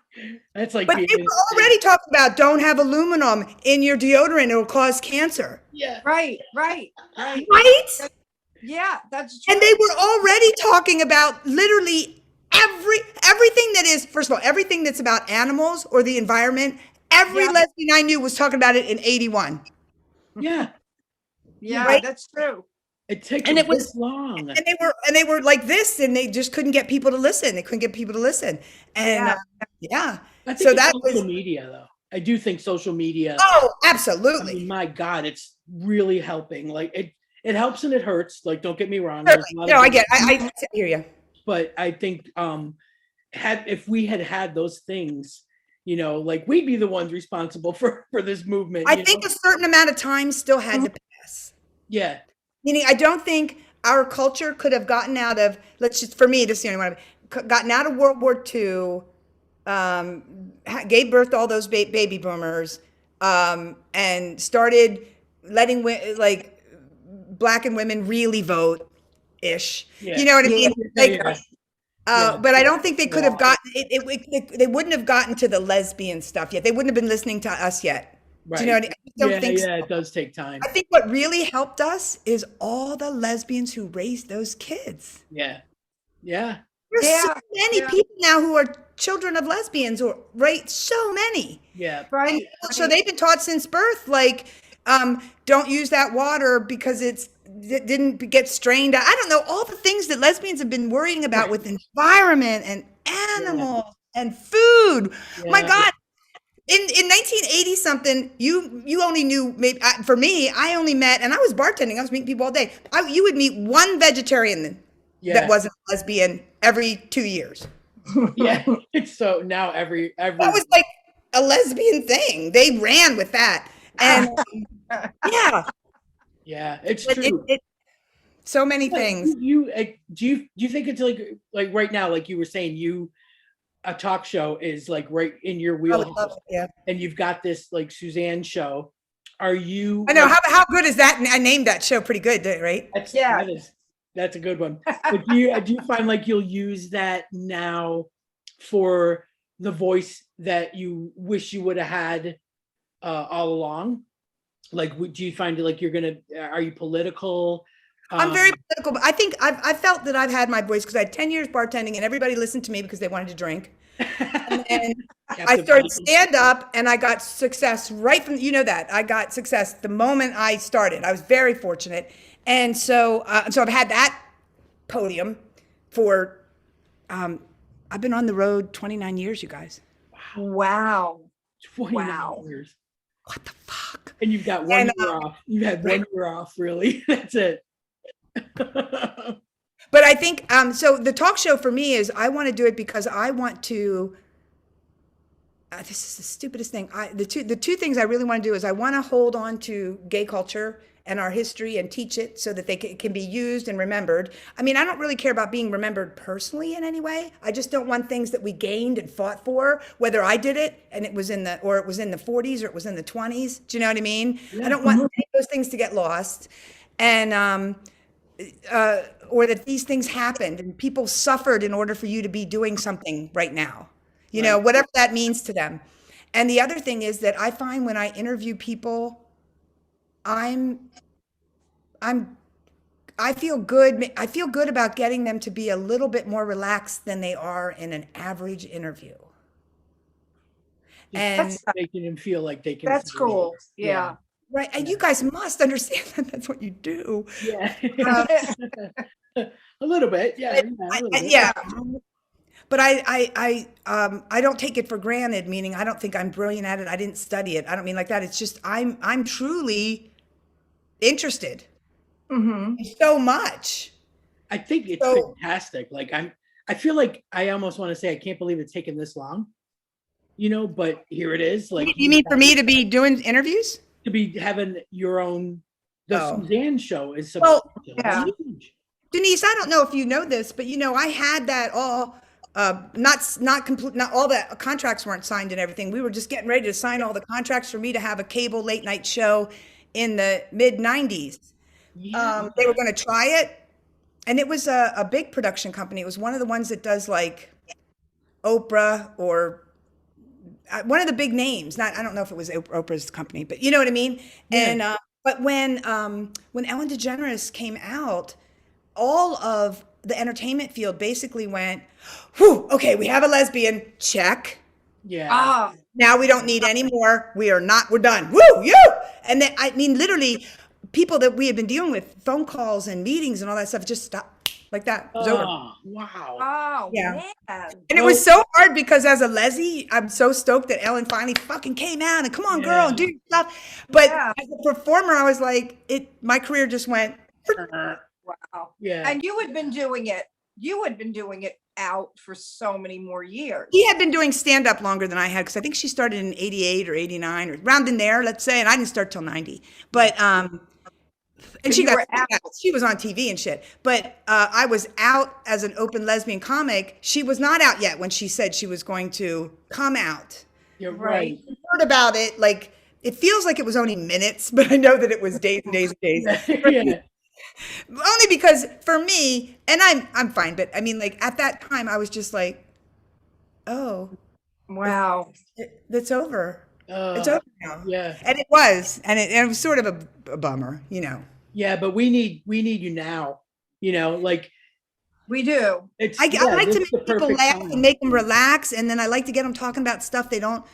Speaker 3: But they were already talking about don't have aluminum in your deodorant, it'll cause cancer.
Speaker 1: Yeah.
Speaker 2: Right.
Speaker 3: Right?
Speaker 2: Yeah, that's true.
Speaker 3: And they were already talking about literally everything that is, first of all, everything that's about animals or the environment. Every lesbian I knew was talking about it in 81.
Speaker 1: Yeah.
Speaker 2: Yeah,
Speaker 3: right?
Speaker 2: that's true.
Speaker 1: It takes
Speaker 3: And it was
Speaker 1: this long.
Speaker 3: And they were like this, and they just couldn't get people to listen. They couldn't get people to listen. And
Speaker 1: I think
Speaker 3: so
Speaker 1: it's
Speaker 3: that
Speaker 1: social
Speaker 3: was
Speaker 1: media, though. I do think social media.
Speaker 3: oh,
Speaker 1: I
Speaker 3: absolutely.
Speaker 1: mean, my God, it's really helping. Like it helps and it hurts. Like, don't get me wrong.
Speaker 3: No, I get. I hear you.
Speaker 1: But I think if we had those things, you know, like we'd be the ones responsible for this movement.
Speaker 3: I think a certain amount of time still had to pass.
Speaker 1: Yeah.
Speaker 3: Meaning, I don't think our culture could have gotten out of, for me, this is the only one, gotten out of World War II, gave birth to all those baby boomers, and started letting black and women really vote ish.
Speaker 1: Yeah.
Speaker 3: You know what I mean? But I don't think they could have gotten they wouldn't have gotten to the lesbian stuff yet. They wouldn't have been listening to us yet.
Speaker 1: Right.
Speaker 3: Do you know what I mean? I don't think so.
Speaker 1: It does take time.
Speaker 3: I think what really helped us is all the lesbians who raised those kids.
Speaker 1: Yeah.
Speaker 3: There's so many people now who are children of lesbians, or right? So many.
Speaker 1: Yeah.
Speaker 2: Right.
Speaker 3: So they've been taught since birth, like, don't use that water because it didn't get strained. I don't know, all the things that lesbians have been worrying about with environment and animals and food.
Speaker 1: Yeah.
Speaker 3: My God. In 1980 something, you only knew, maybe for me, I only met, and I was bartending, I was meeting people all day. You would meet one vegetarian that wasn't lesbian every 2 years.
Speaker 1: Yeah. So now every
Speaker 3: that was like a lesbian thing. They ran with that, and
Speaker 1: it's true.
Speaker 3: So many things.
Speaker 1: Do you think it's like right now, like you were saying, a talk show is like right in your wheelhouse, and you've got this like Suzanne show. Are you?
Speaker 3: I know, how good is that? I named that show pretty good, right?
Speaker 1: That's a good one. But do you find like you'll use that now for the voice that you wish you would have had all along? Like, do you find like are you political?
Speaker 3: I'm very political, but I think I felt that I've had my voice because I had 10 years bartending and everybody listened to me because they wanted to drink. And I started stand up and I got success right from, that. I got success the moment I started. I was very fortunate. And so I've had that podium for, I've been on the road 29 years, you guys.
Speaker 2: Wow.
Speaker 1: 29 years.
Speaker 3: What the fuck?
Speaker 1: And you've got 1 year off. You had 1 year off, really. That's it.
Speaker 3: But I think so the talk show for me is I want to do it because I want to this is the stupidest thing. The two things I really want to do is I want to hold on to gay culture and our history and teach it so that they can be used and remembered. I mean, I don't really care about being remembered personally in any way. I just don't want things that we gained and fought for, whether I did it and it was in the 40s or it was in the 20s. Do you know what I mean? Yeah. I don't want any of those things to get lost. And or that these things happened and people suffered in order for you to be doing something right now, whatever that means to them. And the other thing is that I find when I interview people, I feel good. I feel good about getting them to be a little bit more relaxed than they are in an average interview. And
Speaker 1: making them feel like they can.
Speaker 2: That's cool. Yeah.
Speaker 3: Right. And you guys must understand that that's what you do.
Speaker 1: Yeah. A little bit. Yeah.
Speaker 3: Yeah. but I don't take it for granted, meaning I don't think I'm brilliant at it. I didn't study it. I don't mean like that. It's just I'm truly interested
Speaker 2: Mhm.
Speaker 3: in so much.
Speaker 1: I think it's
Speaker 3: So
Speaker 1: fantastic. Like I feel like I almost want to say I can't believe it's taken this long, but here it is. Like
Speaker 3: you mean for me to be doing interviews?
Speaker 1: to be having your own, the
Speaker 3: Oh.
Speaker 1: Suzanne show is
Speaker 3: Well,
Speaker 1: substantial.
Speaker 2: yeah.
Speaker 1: It's huge.
Speaker 3: Denise, I don't know if you know this, but I had that all not complete, not all the contracts weren't signed and everything. We were just getting ready to sign all the contracts for me to have a cable late night show in the mid 90s.
Speaker 1: Yeah.
Speaker 3: They were going to try it, and it was a big production company. It was one of the ones that does like Oprah or one of the big names. Not, I don't know if it was Oprah's company, but you know what I mean.
Speaker 1: Yeah.
Speaker 3: And but when Ellen DeGeneres came out, all of the entertainment field basically went, "Whew, okay, we have a lesbian, check.
Speaker 1: Yeah.
Speaker 2: Ah,
Speaker 3: Now we don't need any more. We're done. Woo, you!" And then, I mean, literally, people that we had been dealing with, phone calls and meetings and all that stuff, just stopped like that. It was over.
Speaker 1: Oh, wow.
Speaker 2: oh,
Speaker 3: Yeah.
Speaker 2: man.
Speaker 3: And it was so hard because as a leslie, I'm so stoked that Ellen finally fucking came out and come on, girl, and do your stuff. But
Speaker 2: Yeah.
Speaker 3: as a performer, I was like, my career just went.
Speaker 2: Wow.
Speaker 1: Yeah.
Speaker 2: And you had been doing it. You had been doing it out for so many more years.
Speaker 3: He had been doing stand up longer than I had because I think she started in 88 or 89 or around in there, let's say, and I didn't start till 90. But and
Speaker 2: So
Speaker 3: she
Speaker 2: you
Speaker 3: got
Speaker 2: were out.
Speaker 3: she was on TV and shit. But I was out as an open lesbian comic. She was not out yet when she said she was going to come out.
Speaker 1: You're
Speaker 2: Right.
Speaker 1: right.
Speaker 3: I heard about it, like it feels like it was only minutes, but I know that it was days and days and days.
Speaker 1: Yeah.
Speaker 3: Only because for me, and I'm fine, but I mean, like at that time, I was just like, oh,
Speaker 2: Wow.
Speaker 3: that's over. It's
Speaker 1: Uh,
Speaker 3: over now.
Speaker 1: yeah.
Speaker 3: And it was, and it was sort of a bummer,
Speaker 1: Yeah. But we need you now, like
Speaker 2: We do.
Speaker 1: it's,
Speaker 3: I like
Speaker 1: this
Speaker 3: to
Speaker 1: is the
Speaker 3: make people
Speaker 1: perfect
Speaker 3: laugh
Speaker 1: time.
Speaker 3: and make them relax, and then I like to get them talking about stuff they don't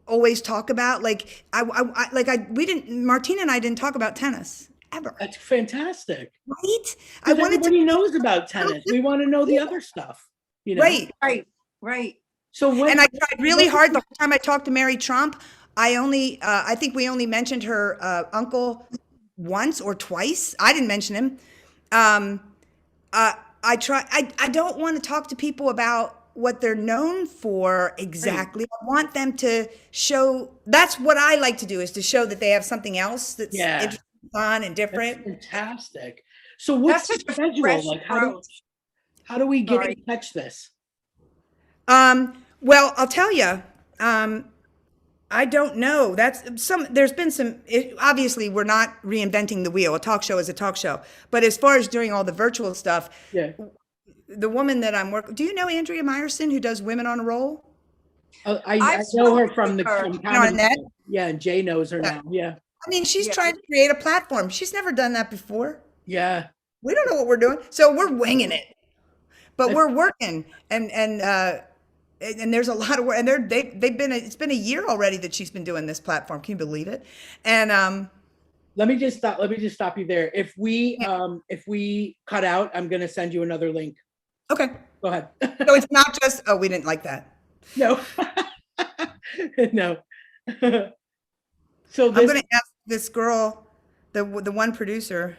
Speaker 3: always talk about. Like Martina and I didn't talk about tennis ever,
Speaker 1: That's fantastic.
Speaker 3: right? I
Speaker 1: Because
Speaker 3: wanted to,
Speaker 1: everybody knows about tennis. We want to know the other stuff,
Speaker 3: right.
Speaker 2: Right. Right.
Speaker 1: So when,
Speaker 3: And I tried really hard the whole time I talked to Mary Trump. I think we only mentioned her uncle once or twice. I didn't mention him. I don't want to talk to people about what they're known for exactly. I want them to show, that's what I like to do, is to show that they have something else that's
Speaker 1: Yeah.
Speaker 3: interesting, fun, and
Speaker 1: that's
Speaker 3: different.
Speaker 1: fantastic. So what's
Speaker 2: That's
Speaker 1: the
Speaker 2: such a
Speaker 1: schedule?
Speaker 2: fresh
Speaker 1: Like
Speaker 2: approach.
Speaker 1: how do we get
Speaker 2: Sorry.
Speaker 1: in catch this?
Speaker 3: Well, I'll tell you, I don't know. There's been some, obviously we're not reinventing the wheel. A talk show is a talk show. But as far as doing all the virtual stuff,
Speaker 1: Yeah.
Speaker 3: the woman that I'm working, do you know Andrea Meyerson, who does Women on a Roll?
Speaker 1: I
Speaker 2: I've
Speaker 1: know her
Speaker 2: spoken
Speaker 1: from
Speaker 2: with her.
Speaker 1: from
Speaker 3: You know
Speaker 1: comedy.
Speaker 3: Annette?
Speaker 1: Club. Yeah, and Jay knows her now. Yeah.
Speaker 3: I mean, she's
Speaker 2: Yeah.
Speaker 3: trying to create a platform. She's never done that before.
Speaker 1: Yeah.
Speaker 3: We don't know what we're doing. So we're winging it. But we're working, and there's a lot of work, and it's been a year already that she's been doing this platform. Can you believe it? And
Speaker 1: Let me just stop you there. If we cut out, I'm gonna send you another link.
Speaker 3: okay,
Speaker 1: Go ahead.
Speaker 3: so it's not just, oh, we didn't like that.
Speaker 1: No. No. So
Speaker 3: I'm
Speaker 1: this,
Speaker 3: going to ask this girl, the one producer,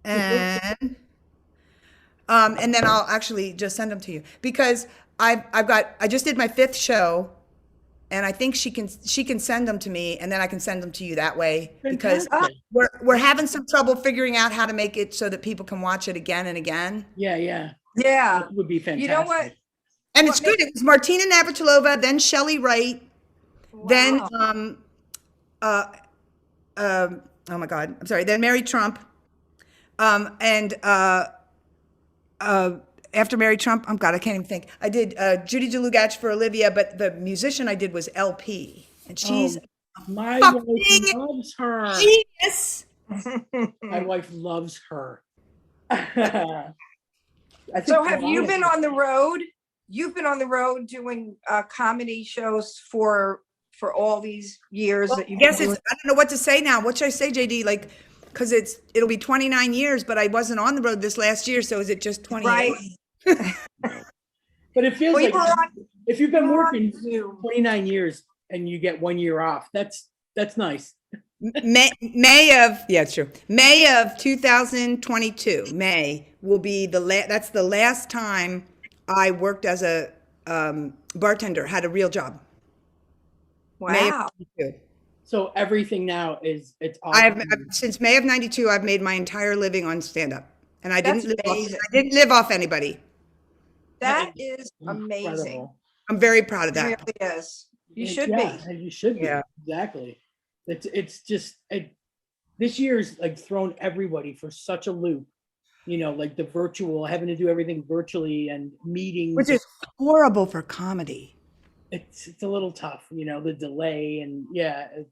Speaker 3: and then I'll actually just send them to you because I just did my 5th show, and I think she can send them to me, and then I can send them to you that way because
Speaker 1: fantastic.
Speaker 3: we're having some trouble figuring out how to make it so that people can watch it again and again.
Speaker 1: Yeah, yeah.
Speaker 2: Yeah.
Speaker 1: That would be fantastic.
Speaker 2: You know what?
Speaker 3: And it's good. It was Martina Navratilova, then Shelley Wright, then
Speaker 2: Wow.
Speaker 3: oh my God, I'm sorry, then Mary Trump, and after Mary Trump, oh God, I can't even think. I did Judy DeLugach for Olivia, but the musician I did was LP, and she's
Speaker 1: My
Speaker 3: fucking
Speaker 1: wife loves her.
Speaker 3: genius.
Speaker 1: My wife loves her. I think
Speaker 2: So have you
Speaker 1: honestly-
Speaker 2: been on the road? You've been on the road doing comedy shows for all these years
Speaker 3: Well,
Speaker 2: that you've
Speaker 3: I guess
Speaker 2: been
Speaker 3: it's,
Speaker 2: doing.
Speaker 3: I don't know what to say now. What should I say, JD? Like, because it'll be 29 years, but I wasn't on the road this last year. So is it just 28?
Speaker 2: Right.
Speaker 1: But it feels
Speaker 2: Well, you
Speaker 1: like
Speaker 2: were on-
Speaker 1: if you've been
Speaker 2: you were on
Speaker 1: working
Speaker 2: Zoom.
Speaker 1: 29 years and you get 1 year off, that's nice.
Speaker 3: May of, yeah, it's true. May of 2022, May will be that's the last time I worked as a bartender, had a real job. May of
Speaker 2: Wow.
Speaker 3: 92.
Speaker 1: So everything now it's awesome.
Speaker 3: Since May of 92, I've made my entire living on stand-up. And I didn't
Speaker 2: That's amazing.
Speaker 3: I didn't live off anybody.
Speaker 2: That is amazing.
Speaker 1: Incredible.
Speaker 3: I'm very proud of
Speaker 2: It
Speaker 3: that.
Speaker 2: really is. You
Speaker 1: It's-
Speaker 2: should
Speaker 1: yeah,
Speaker 2: be.
Speaker 1: and you should be.
Speaker 3: Yeah.
Speaker 1: Exactly. It's just this year's like thrown everybody for such a loop. You know, like the virtual, having to do everything virtually and meetings.
Speaker 3: Which is horrible for comedy.
Speaker 1: It's a little tough, you know, the delay and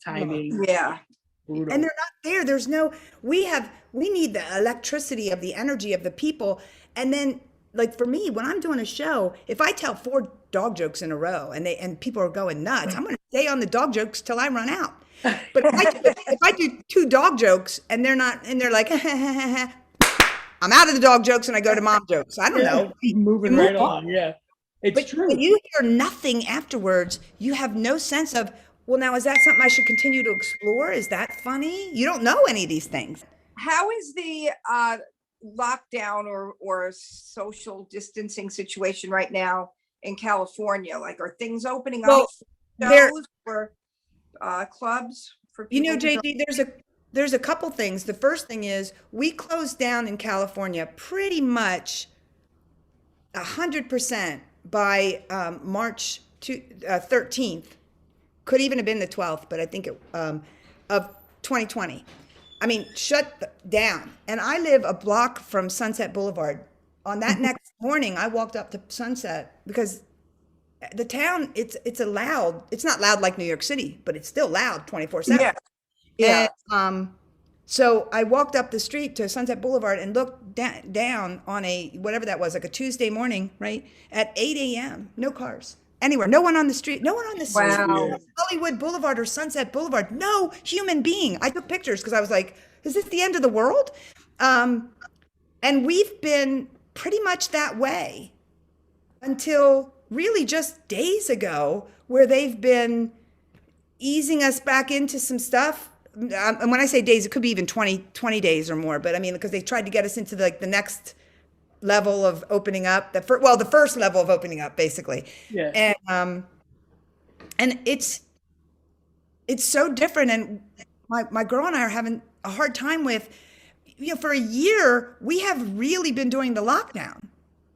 Speaker 1: timing.
Speaker 2: Yeah.
Speaker 1: Brutal.
Speaker 3: And they're not there. There's no, we need the electricity of the energy of the people. And then, like for me, when I'm doing a show, if I tell 4 dog jokes in a row and people are going nuts, I'm going to stay on the dog jokes till I run out. But if I do 2 dog jokes and they're like, I'm out of the dog jokes and I go to mom jokes. I don't know.
Speaker 1: Moving right on. Yeah. It's
Speaker 3: But
Speaker 1: true.
Speaker 3: when you hear nothing afterwards, you have no sense of, well, now, is that something I should continue to explore? Is that funny? You don't know any of these things.
Speaker 2: How is the lockdown or social distancing situation right now in California? Like, are things opening
Speaker 3: Well,
Speaker 2: up for
Speaker 3: there-
Speaker 2: shows or clubs for
Speaker 3: You know,
Speaker 2: people?
Speaker 3: JD, there's a couple things. The first thing is we closed down in California pretty much 100% by March 13th. Could even have been the 12th, but I think of 2020. I mean, shut down. And I live a block from Sunset Boulevard. On that next morning, I walked up to Sunset because the town, it's not loud like New York City, but it's still loud 24/7.
Speaker 2: Yeah. Yeah.
Speaker 3: And, so I walked up the street to Sunset Boulevard and looked down on whatever that was, like a Tuesday morning, right? At 8 a.m., no cars anywhere, no one on the street,
Speaker 2: Wow.
Speaker 3: Hollywood Boulevard or Sunset Boulevard, no human being. I took pictures because I was like, is this the end of the world? And we've been pretty much that way until really just days ago, where they've been easing us back into some stuff. And when I say days, it could be even 20 days or more. But I mean, because they tried to get us into the next level of opening up, the first level of opening up, basically.
Speaker 1: Yeah.
Speaker 3: And it's so different. And my girl and I are having a hard time with, for a year, we have really been doing the lockdown.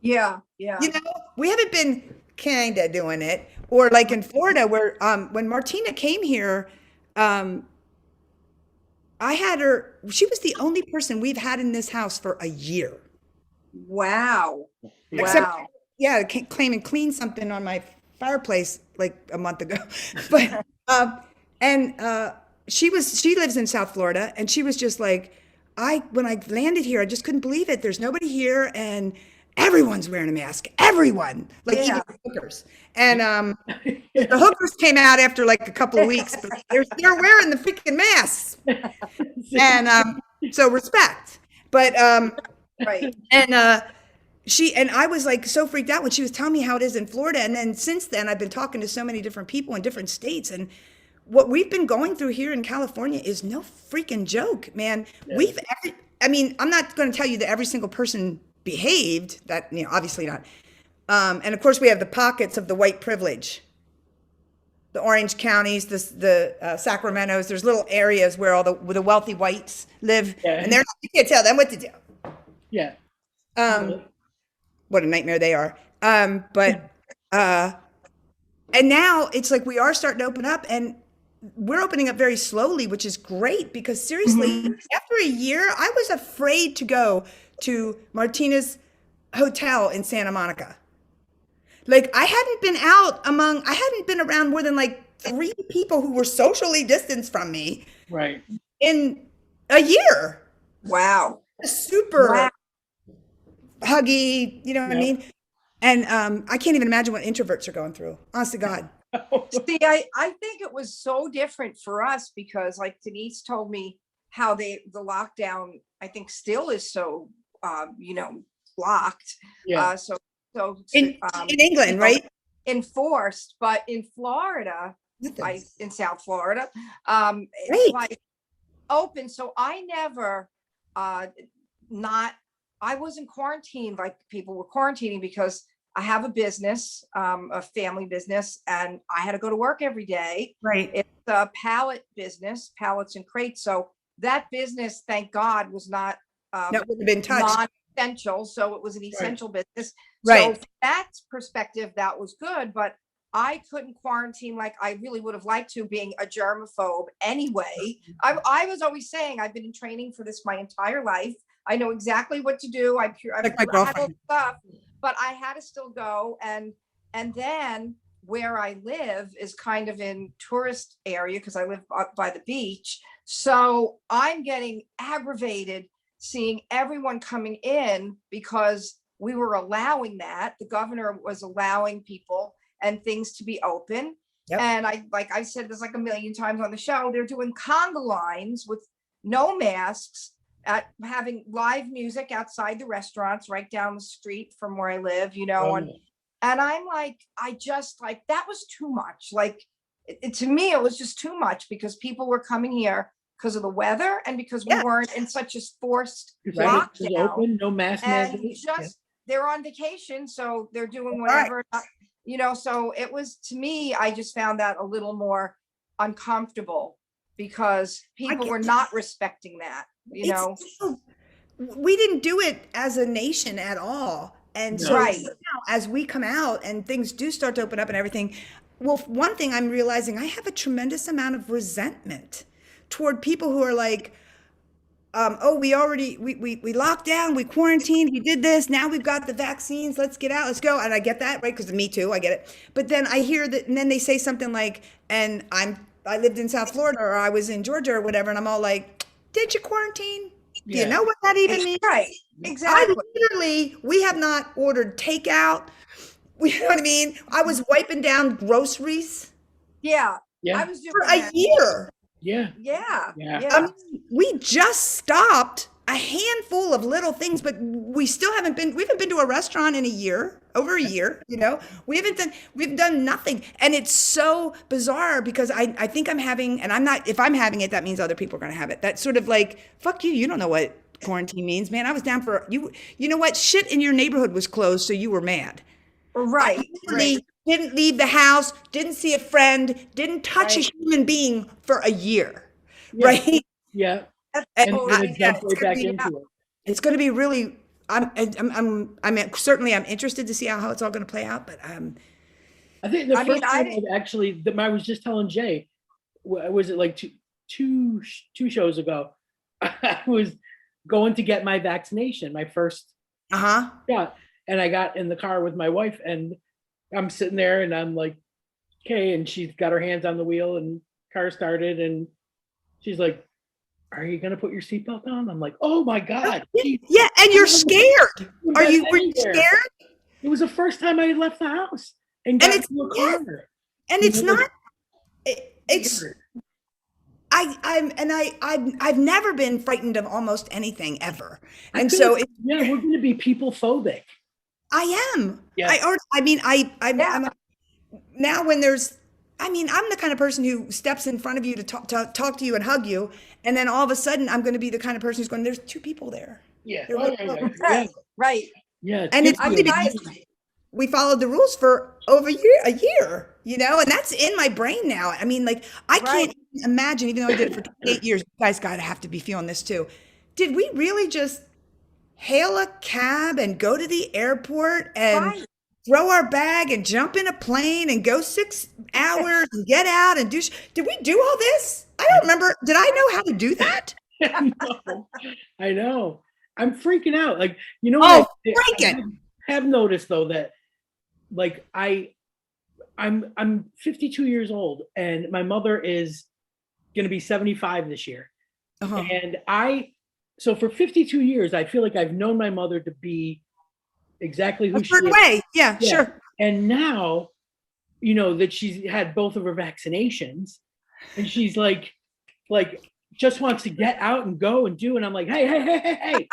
Speaker 2: Yeah. Yeah.
Speaker 3: We haven't been kind of doing it. Or like in Florida, where when Martina came here, I had her, she was the only person we've had in this house for a year.
Speaker 2: Wow.
Speaker 3: Except,
Speaker 2: Wow.
Speaker 3: yeah, came and cleaned something on my fireplace like a month ago. But, she lives in South Florida, and she was just like, when I landed here, I just couldn't believe it. There's nobody here, and everyone's wearing a mask. Everyone, like even the hookers. And the hookers came out after like a couple of weeks, but they're wearing the freaking masks. And so respect. But
Speaker 2: Right.
Speaker 3: and I was like so freaked out when she was telling me how it is in Florida. And then since then, I've been talking to so many different people in different states, and what we've been going through here in California is no freaking joke, man. Yeah. I'm not going to tell you that every single person behaved, that, obviously not. And of course we have the pockets of the white privilege, the Orange counties, the Sacramentos. There's little areas where all the wealthy whites live, and you can't tell them what to do.
Speaker 1: Yeah.
Speaker 3: What a nightmare they are. But and now it's like we are starting to open up, and we're opening up very slowly, which is great, because seriously, after a year, I was afraid to go to Martina's hotel in Santa Monica. Like I hadn't been around more than like 3 people who were socially distanced from me.
Speaker 1: Right.
Speaker 3: In a year.
Speaker 2: Wow.
Speaker 3: Super huggy, you know what I mean? And I can't even imagine what introverts are going through. Honest to God.
Speaker 2: See, I think it was so different for us because, like Denise told me, how the lockdown, I think, still is so, blocked.
Speaker 1: Yeah.
Speaker 2: So
Speaker 3: In England, right?
Speaker 2: enforced, but in Florida,
Speaker 3: Nothing.
Speaker 2: in South Florida, it's
Speaker 3: Great.
Speaker 2: like open. So I never, I wasn't quarantined like people were quarantining, because I have a business, a family business, and I had to go to work every day.
Speaker 3: Right.
Speaker 2: It's a pallet business, pallets and crates. So that business, thank God, was not
Speaker 3: That would have been touched.
Speaker 2: non-essential. So it was an essential business.
Speaker 3: Right.
Speaker 2: So from that perspective, that was good. But I couldn't quarantine like I really would have liked to, being a germaphobe anyway. I was always saying, I've been in training for this my entire life. I know exactly what to do. I
Speaker 3: Like my
Speaker 2: had all
Speaker 3: girlfriend.
Speaker 2: stuff, but I had to still go. And then where I live is kind of in tourist area, because I live up by the beach. So I'm getting aggravated seeing everyone coming in, because we were allowing that. The governor was allowing people and things to be open.
Speaker 3: Yep.
Speaker 2: And like I said this like a million times on the show, they're doing conga lines with no masks, at having live music outside the restaurants right down the street from where I live, and I'm like, that was too much. Like, to me, it was just too much, because people were coming here because of the weather, and because we weren't in such a forced lockdown.
Speaker 1: Open, no mask
Speaker 2: And
Speaker 1: mandate.
Speaker 2: they're on vacation, so they're doing whatever, so it was, to me, I just found that a little more uncomfortable, because people were not respecting that,
Speaker 3: We didn't do it as a nation at all. And so
Speaker 2: Right.
Speaker 3: now, as we come out and things do start to open up and everything, well, one thing I'm realizing, I have a tremendous amount of resentment toward people who are like, we locked down, we quarantined, we did this, now we've got the vaccines, let's get out, let's go. And I get that, right? Because me too, I get it. But then I hear that, and then they say something like, and I lived in South Florida, or I was in Georgia or whatever, and I'm all like, did you quarantine? Do you know what that even means?
Speaker 2: Right, exactly.
Speaker 3: We have not ordered takeout. You know what I mean? I was wiping down groceries
Speaker 2: Yeah,
Speaker 1: Yeah.
Speaker 2: I was doing
Speaker 3: for a
Speaker 2: that.
Speaker 3: year.
Speaker 1: Yeah.
Speaker 2: Yeah,
Speaker 1: Yeah.
Speaker 2: yeah.
Speaker 3: I mean, we just stopped a handful of little things, but we haven't been to a restaurant in a year, over a year, we've done nothing. And it's so bizarre, because I think I'm having, and I'm not, if I'm having it, that means other people are going to have it. That's sort of like, fuck you. You don't know what quarantine means, man. I was down for you. You know what? Shit in your neighborhood was closed. So you were mad.
Speaker 2: Right.
Speaker 3: I literally didn't leave the house, didn't see a friend, didn't touch a human being for a year.
Speaker 1: Yeah.
Speaker 3: Right.
Speaker 1: Yeah.
Speaker 2: That's
Speaker 1: And
Speaker 2: totally-
Speaker 1: then it jumped right back
Speaker 3: be-
Speaker 1: into it.
Speaker 3: It's going to be really, I'm certainly, I'm interested to see how it's all going to play out, but
Speaker 1: I think the first time I was just telling Jay, was it like two shows ago? I was going to get my vaccination, my first shot, and I got in the car with my wife, and I'm sitting there, and I'm like, okay, and she's got her hands on the wheel, and car started, and she's like, are you gonna put your seatbelt on? I'm like, oh my God.
Speaker 3: Yeah, and you're scared. Were you scared?
Speaker 1: It was the first time I had left the house and got into a car.
Speaker 3: And it's not, it's, I've never been frightened of almost anything ever. And so
Speaker 1: we're going to be people phobic.
Speaker 3: I am.
Speaker 1: Yeah.
Speaker 3: I'm now when there's, I'm the kind of person who steps in front of you to talk to you and hug you. And then all of a sudden I'm going to be the kind of person who's going, there's two people there.
Speaker 1: Yeah.
Speaker 2: Right.
Speaker 1: Yeah.
Speaker 3: And we followed the rules for over a year, and that's in my brain now. I mean, like, I can't even imagine, even though I did it for 28 years, you guys got to have to be feeling this too. Did we really just hail a cab and go to the airport and throw our bag and jump in a plane and go 6 hours and get out and did we do all this? I don't remember. Did I know how to do that?
Speaker 1: I know. I'm freaking out. Like,
Speaker 3: freaking.
Speaker 1: I have noticed though that, like, I'm 52 years old, and my mother is going to be 75 this year. And so for 52 years, I feel like I've known my mother to be exactly who she is.
Speaker 3: Way. Yeah, sure.
Speaker 1: And now, that she's had both of her vaccinations, and she's like just wants to get out and go and do. And I'm like, hey, hey, hey, hey, hey.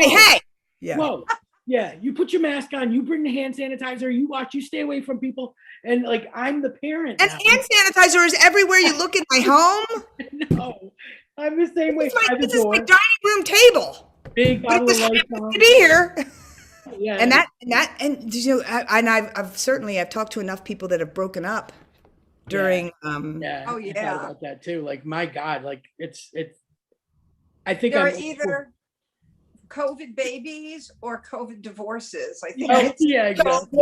Speaker 3: Hey. Yeah.
Speaker 1: Whoa. Yeah. You put your mask on, you bring the hand sanitizer, you watch, you stay away from people. And like, I'm the parent.
Speaker 3: And
Speaker 1: now.
Speaker 3: hand sanitizer is everywhere you look in my home.
Speaker 1: No, I'm the same way.
Speaker 3: This is my dining room table.
Speaker 1: Big
Speaker 3: But
Speaker 1: bottle
Speaker 3: it
Speaker 1: of
Speaker 3: just
Speaker 1: lights
Speaker 3: happens
Speaker 1: on.
Speaker 3: to be here.
Speaker 1: Yeah.
Speaker 3: And you know, I've talked to enough people that have broken up during
Speaker 1: Yeah.
Speaker 2: Oh,
Speaker 1: I thought
Speaker 2: yeah.
Speaker 1: about that too. Like, my God, like it's. I think
Speaker 2: There are
Speaker 1: I'm
Speaker 2: either COVID babies or COVID divorces. I think.
Speaker 1: Oh, yeah, exactly.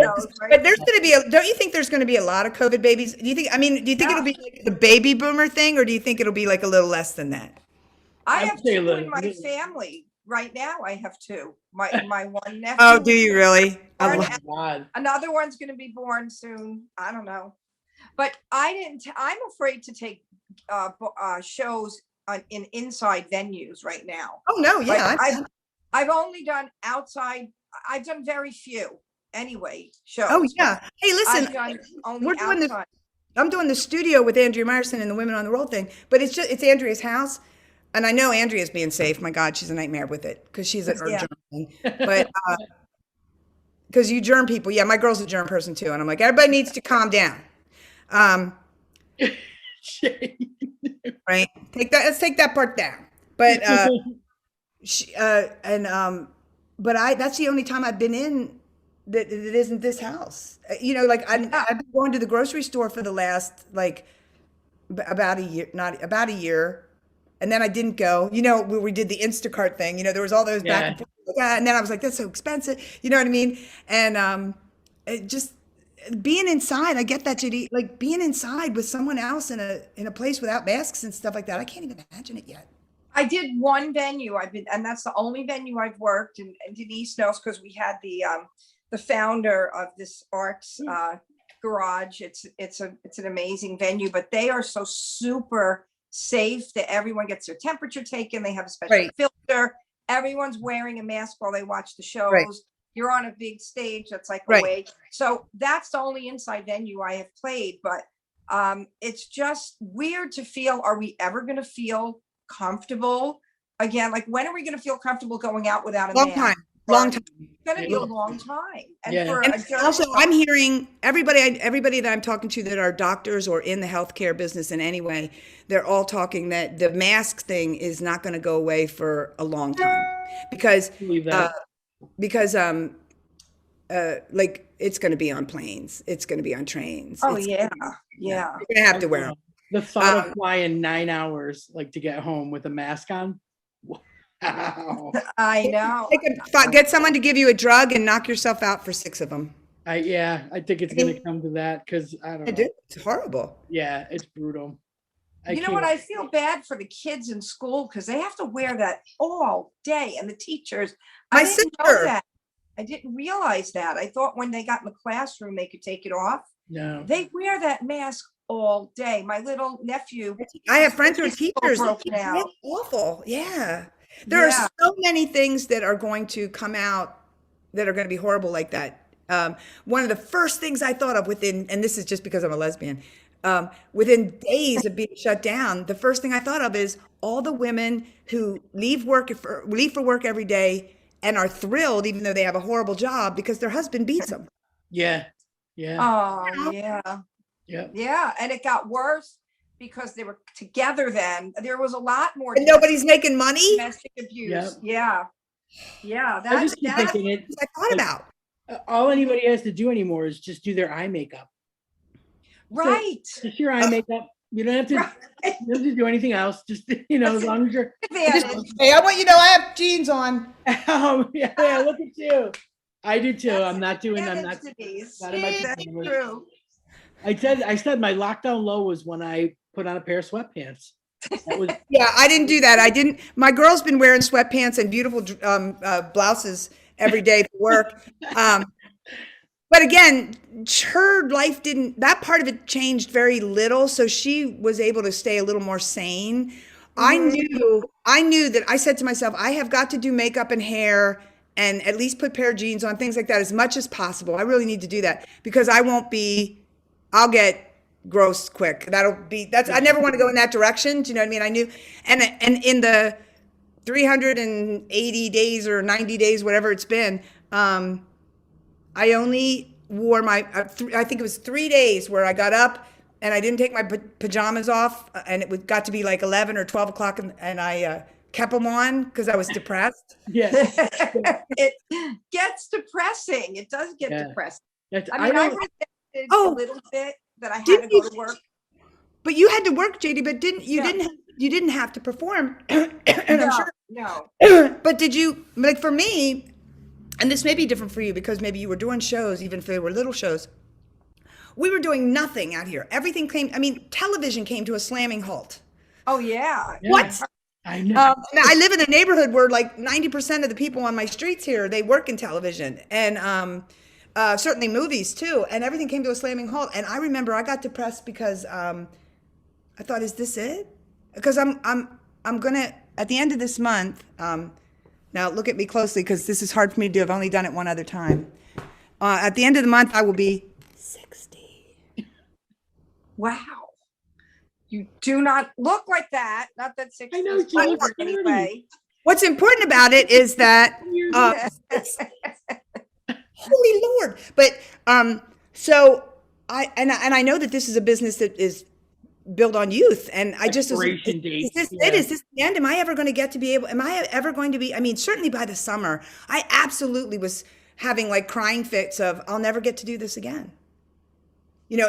Speaker 3: But there's going to be don't you think there's going to be a lot of COVID babies? Do you think it'll be like the baby boomer thing, or do you think it'll be like a little less than that?
Speaker 2: I
Speaker 1: I
Speaker 2: have
Speaker 1: would say
Speaker 2: two in my
Speaker 1: little.
Speaker 2: family right now. I have two. My one nephew.
Speaker 3: Oh, do you really?
Speaker 2: Or
Speaker 1: Oh, God.
Speaker 2: another one's going to be born soon. I don't know, but I'm afraid to take shows in inside venues right now.
Speaker 3: Oh no, yeah.
Speaker 2: Like, I've only done outside. I've done very few anyway shows.
Speaker 3: Oh yeah. Hey, listen,
Speaker 2: I've done only
Speaker 3: we're doing
Speaker 2: outside.
Speaker 3: I'm doing the studio with Andrea Myerson and the Women on the Roll thing, but it's Andrea's house. And I know Andrea's being safe. My God, she's a nightmare with it because she's a
Speaker 2: Yeah.
Speaker 3: germ. But because you germ people, yeah, my girl's a germ person too. And I'm like, everybody needs to calm down. Right? Let's take that part down. But that's the only time I've been in that it isn't this house. You know, like I've been going to the grocery store for the last like about a year. And then I didn't go, you know, we did the Instacart thing, you know, there was all those back and forth. And then I was like, that's so expensive. You know what I mean? And it just being inside, I get that, Judy, like being inside with someone else in a place without masks and stuff like that. I can't even imagine it yet.
Speaker 2: I did one venue. And that's the only venue I've worked. And Denise knows because we had the founder of this arts garage. It's an amazing venue, but they are so super safe that everyone gets their temperature taken. They have a special filter. Everyone's wearing a mask while they watch the shows. Right. You're on a big stage that's like away. So that's the only inside venue I have played. But it's just weird to feel, are we ever going to feel comfortable again? Like, when are we going to feel comfortable going out without a mask? Long time. It's going to be a long time. And
Speaker 3: also, I'm hearing everybody that I'm talking to that are doctors or in the healthcare business in any way, they're all talking that the mask thing is not going to go away for a long time because like it's going to be on planes, it's going to be on trains.
Speaker 2: Oh yeah.
Speaker 3: You're going to have to wear them.
Speaker 1: The thought of flying 9 hours like to get home with a mask on. Wow.
Speaker 2: I know.
Speaker 3: Get someone to give you a drug and knock yourself out for 6 of them.
Speaker 1: I think it's going to come to that because I don't know.
Speaker 3: It's horrible.
Speaker 1: Yeah, it's brutal.
Speaker 2: You know what? I feel bad for the kids in school because they have to wear that all day, and the teachers. I didn't know that. I didn't realize that. I thought when they got in the classroom they could take it off.
Speaker 1: No.
Speaker 2: They wear that mask all day. My little nephew.
Speaker 3: I have friends who are teachers. It's awful. Yeah. There are so many things that are going to come out that are going to be horrible like that. One of the first things I thought of and this is just because I'm a lesbian, within days of being shut down, the first thing I thought of is all the women who leave for work every day and are thrilled, even though they have a horrible job, because their husband beats them.
Speaker 1: Yeah. Yeah.
Speaker 2: Oh, yeah.
Speaker 1: Yeah.
Speaker 2: Yeah. And it got worse because they were together then. There was a lot more.
Speaker 3: And nobody's making money?
Speaker 2: Domestic abuse. Yeah. Yeah.
Speaker 1: I just keep thinking it.
Speaker 3: I thought about.
Speaker 1: All anybody has to do anymore is just do their eye makeup.
Speaker 2: Right.
Speaker 1: Just your eye makeup. You don't have to do anything else. Just, as long as you're.
Speaker 3: Hey, I want you to know I have jeans on.
Speaker 1: Yeah, look at you. I do too. I'm not in my
Speaker 2: true.
Speaker 1: I said my lockdown low was when I put on a pair of sweatpants.
Speaker 3: Yeah, I didn't do that. My girl's been wearing sweatpants and beautiful blouses every day for work. But again, her life that part of it changed very little. So she was able to stay a little more sane. Mm-hmm. I knew that I said to myself, I have got to do makeup and hair and at least put a pair of jeans on, things like that as much as possible. I really need to do that because I'll get gross quick. I never want to go in that direction. Do you know what I mean? I knew, and in the 380 days or 90 days, whatever it's been, I only wore I think it was 3 days where I got up and I didn't take my pajamas off, and got to be like 11 or 12 o'clock, and I kept them on because I was depressed.
Speaker 1: Yes.
Speaker 2: It gets depressing. It does get depressing. I mean, I resisted a little bit that I had to go to work.
Speaker 3: But you had to work, JD, but you didn't have to perform. And I'm sure.
Speaker 2: No.
Speaker 3: But did you, like, for me, and this may be different for you because maybe you were doing shows, even if they were little shows. We were doing nothing out here. Everything television came to a slamming halt.
Speaker 2: Oh, yeah.
Speaker 3: What?
Speaker 1: I know.
Speaker 3: I live in a neighborhood where like 90% of the people on my streets here, they work in television, and certainly movies too. And everything came to a slamming halt. And I remember I got depressed because I thought, is this it? Because I'm gonna, at the end of this month, now look at me closely because this is hard for me to do. I've only done it one other time. At the end of the month, I will be 60.
Speaker 2: Wow. You do not look like that. Not that 60
Speaker 1: I know,
Speaker 2: is
Speaker 1: you look
Speaker 2: over anyway.
Speaker 3: What's important about it is that, holy Lord. But so I know that this is a business that is built on youth, and I just
Speaker 1: Expiration dates,
Speaker 3: is this the end? Am I ever going to get to be able? Am I ever going to be? I mean, certainly by the summer, I absolutely was having like crying fits of I'll never get to do this again. You know,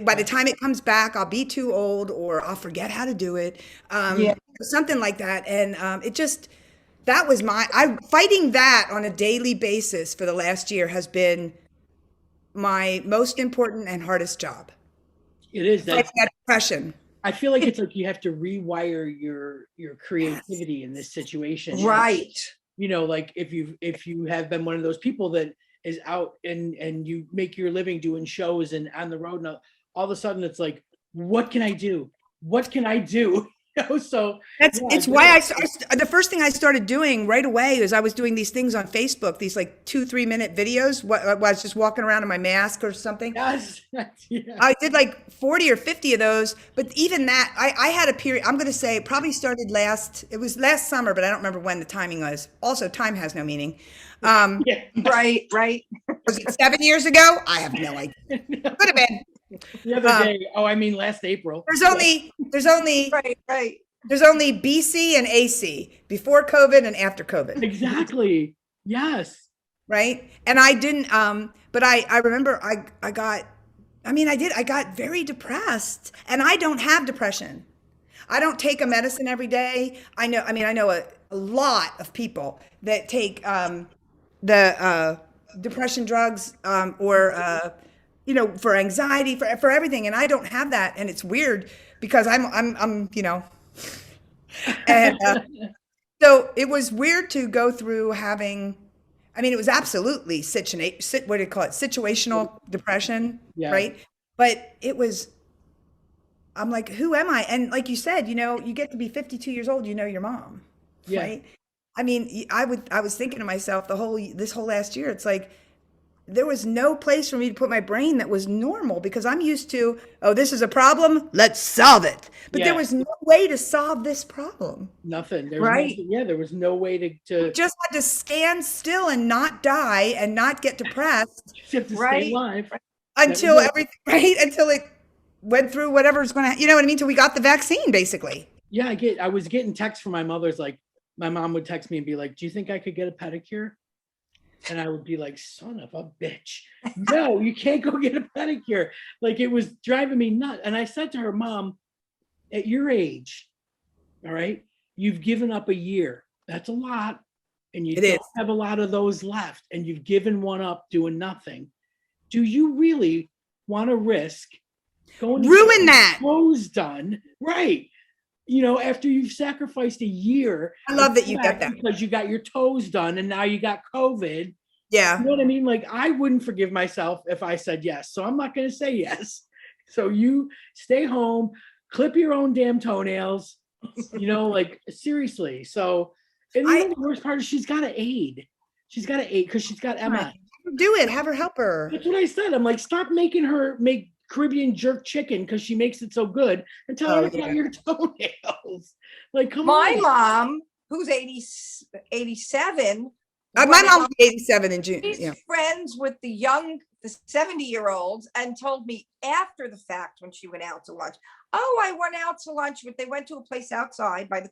Speaker 3: by the time it comes back, I'll be too old, or I'll forget how to do it, something like that. And that was I'm fighting that on a daily basis for the last year has been my most important and hardest job.
Speaker 1: It is that
Speaker 3: depression.
Speaker 1: I feel like it's like you have to rewire your creativity in this situation.
Speaker 2: Right.
Speaker 1: You know, like if you have been one of those people that is out and you make your living doing shows and on the road, and all of a sudden it's like, what can I do? What can I do? You know, so
Speaker 3: it's why the first thing I started doing right away is I was doing these things on Facebook, these like 2-3 minute videos. I was just walking around in my mask or something.
Speaker 1: Yes. Yeah.
Speaker 3: I did like 40 or 50 of those, but even that, I had a period, I'm going to say it probably started it was last summer, but I don't remember when the timing was. Also, time has no meaning.
Speaker 2: Right.
Speaker 3: Was it 7 years ago? I have no idea. Could have been.
Speaker 1: The other day, last April.
Speaker 3: There's only
Speaker 2: Right.
Speaker 3: There's only BC and AC, before COVID and after COVID.
Speaker 1: Exactly. Yes.
Speaker 3: Right. And I didn't, but I remember I got very depressed, and I don't have depression. I don't take a medicine every day. I know a lot of people that take the depression drugs or for anxiety, for everything, and I don't have that, and it's weird because I'm and so it was weird to go through having. I mean, it was absolutely situational depression, right? But it was. I'm like, who am I? And like you said, you get to be 52 years old, your mom, right? I mean, I was thinking to myself this whole last year, it's like, there was no place for me to put my brain that was normal, because I'm used to, this is a problem, let's solve it. But there was no way to solve this problem.
Speaker 1: Nothing.
Speaker 2: Right.
Speaker 1: There was no way to
Speaker 3: just had to stand still and not die and not get depressed.
Speaker 1: Just have to stay alive.
Speaker 3: Until until it went through whatever's going to, you know what I mean? Till we got the vaccine, basically.
Speaker 1: Yeah, I was getting texts from my mother's, like, my mom would text me and be like, do you think I could get a pedicure? And I would be like, son of a bitch. No, you can't go get a pedicure. Like, it was driving me nuts. And I said to her, Mom, at your age, all right, you've given up a year. That's a lot. And you don't have a lot of those left. And you've given one up doing nothing. Do you really want to risk going to
Speaker 3: ruin that
Speaker 1: clothes done? Right. After you've sacrificed a year.
Speaker 3: I love that you get that.
Speaker 1: Because you got your toes done and now you got COVID.
Speaker 3: Yeah.
Speaker 1: You know what I mean? Like, I wouldn't forgive myself if I said yes. So I'm not going to say yes. So you stay home, clip your own damn toenails, like, seriously. So, and the worst part is she's got to aid. She's got to aid because she's got MS.
Speaker 3: Do it. Have her help her.
Speaker 1: That's what I said. I'm like, stop making her make Caribbean jerk chicken because she makes it so good, and tell her to cut your toenails. Like, come
Speaker 2: My
Speaker 1: on.
Speaker 2: mom, who's 87.
Speaker 3: My mom was 87 in June.
Speaker 2: She's
Speaker 3: Yeah.
Speaker 2: friends with the 70-year-olds, and told me after the fact when she went out to lunch. Oh, I went out to lunch, but they went to a place outside by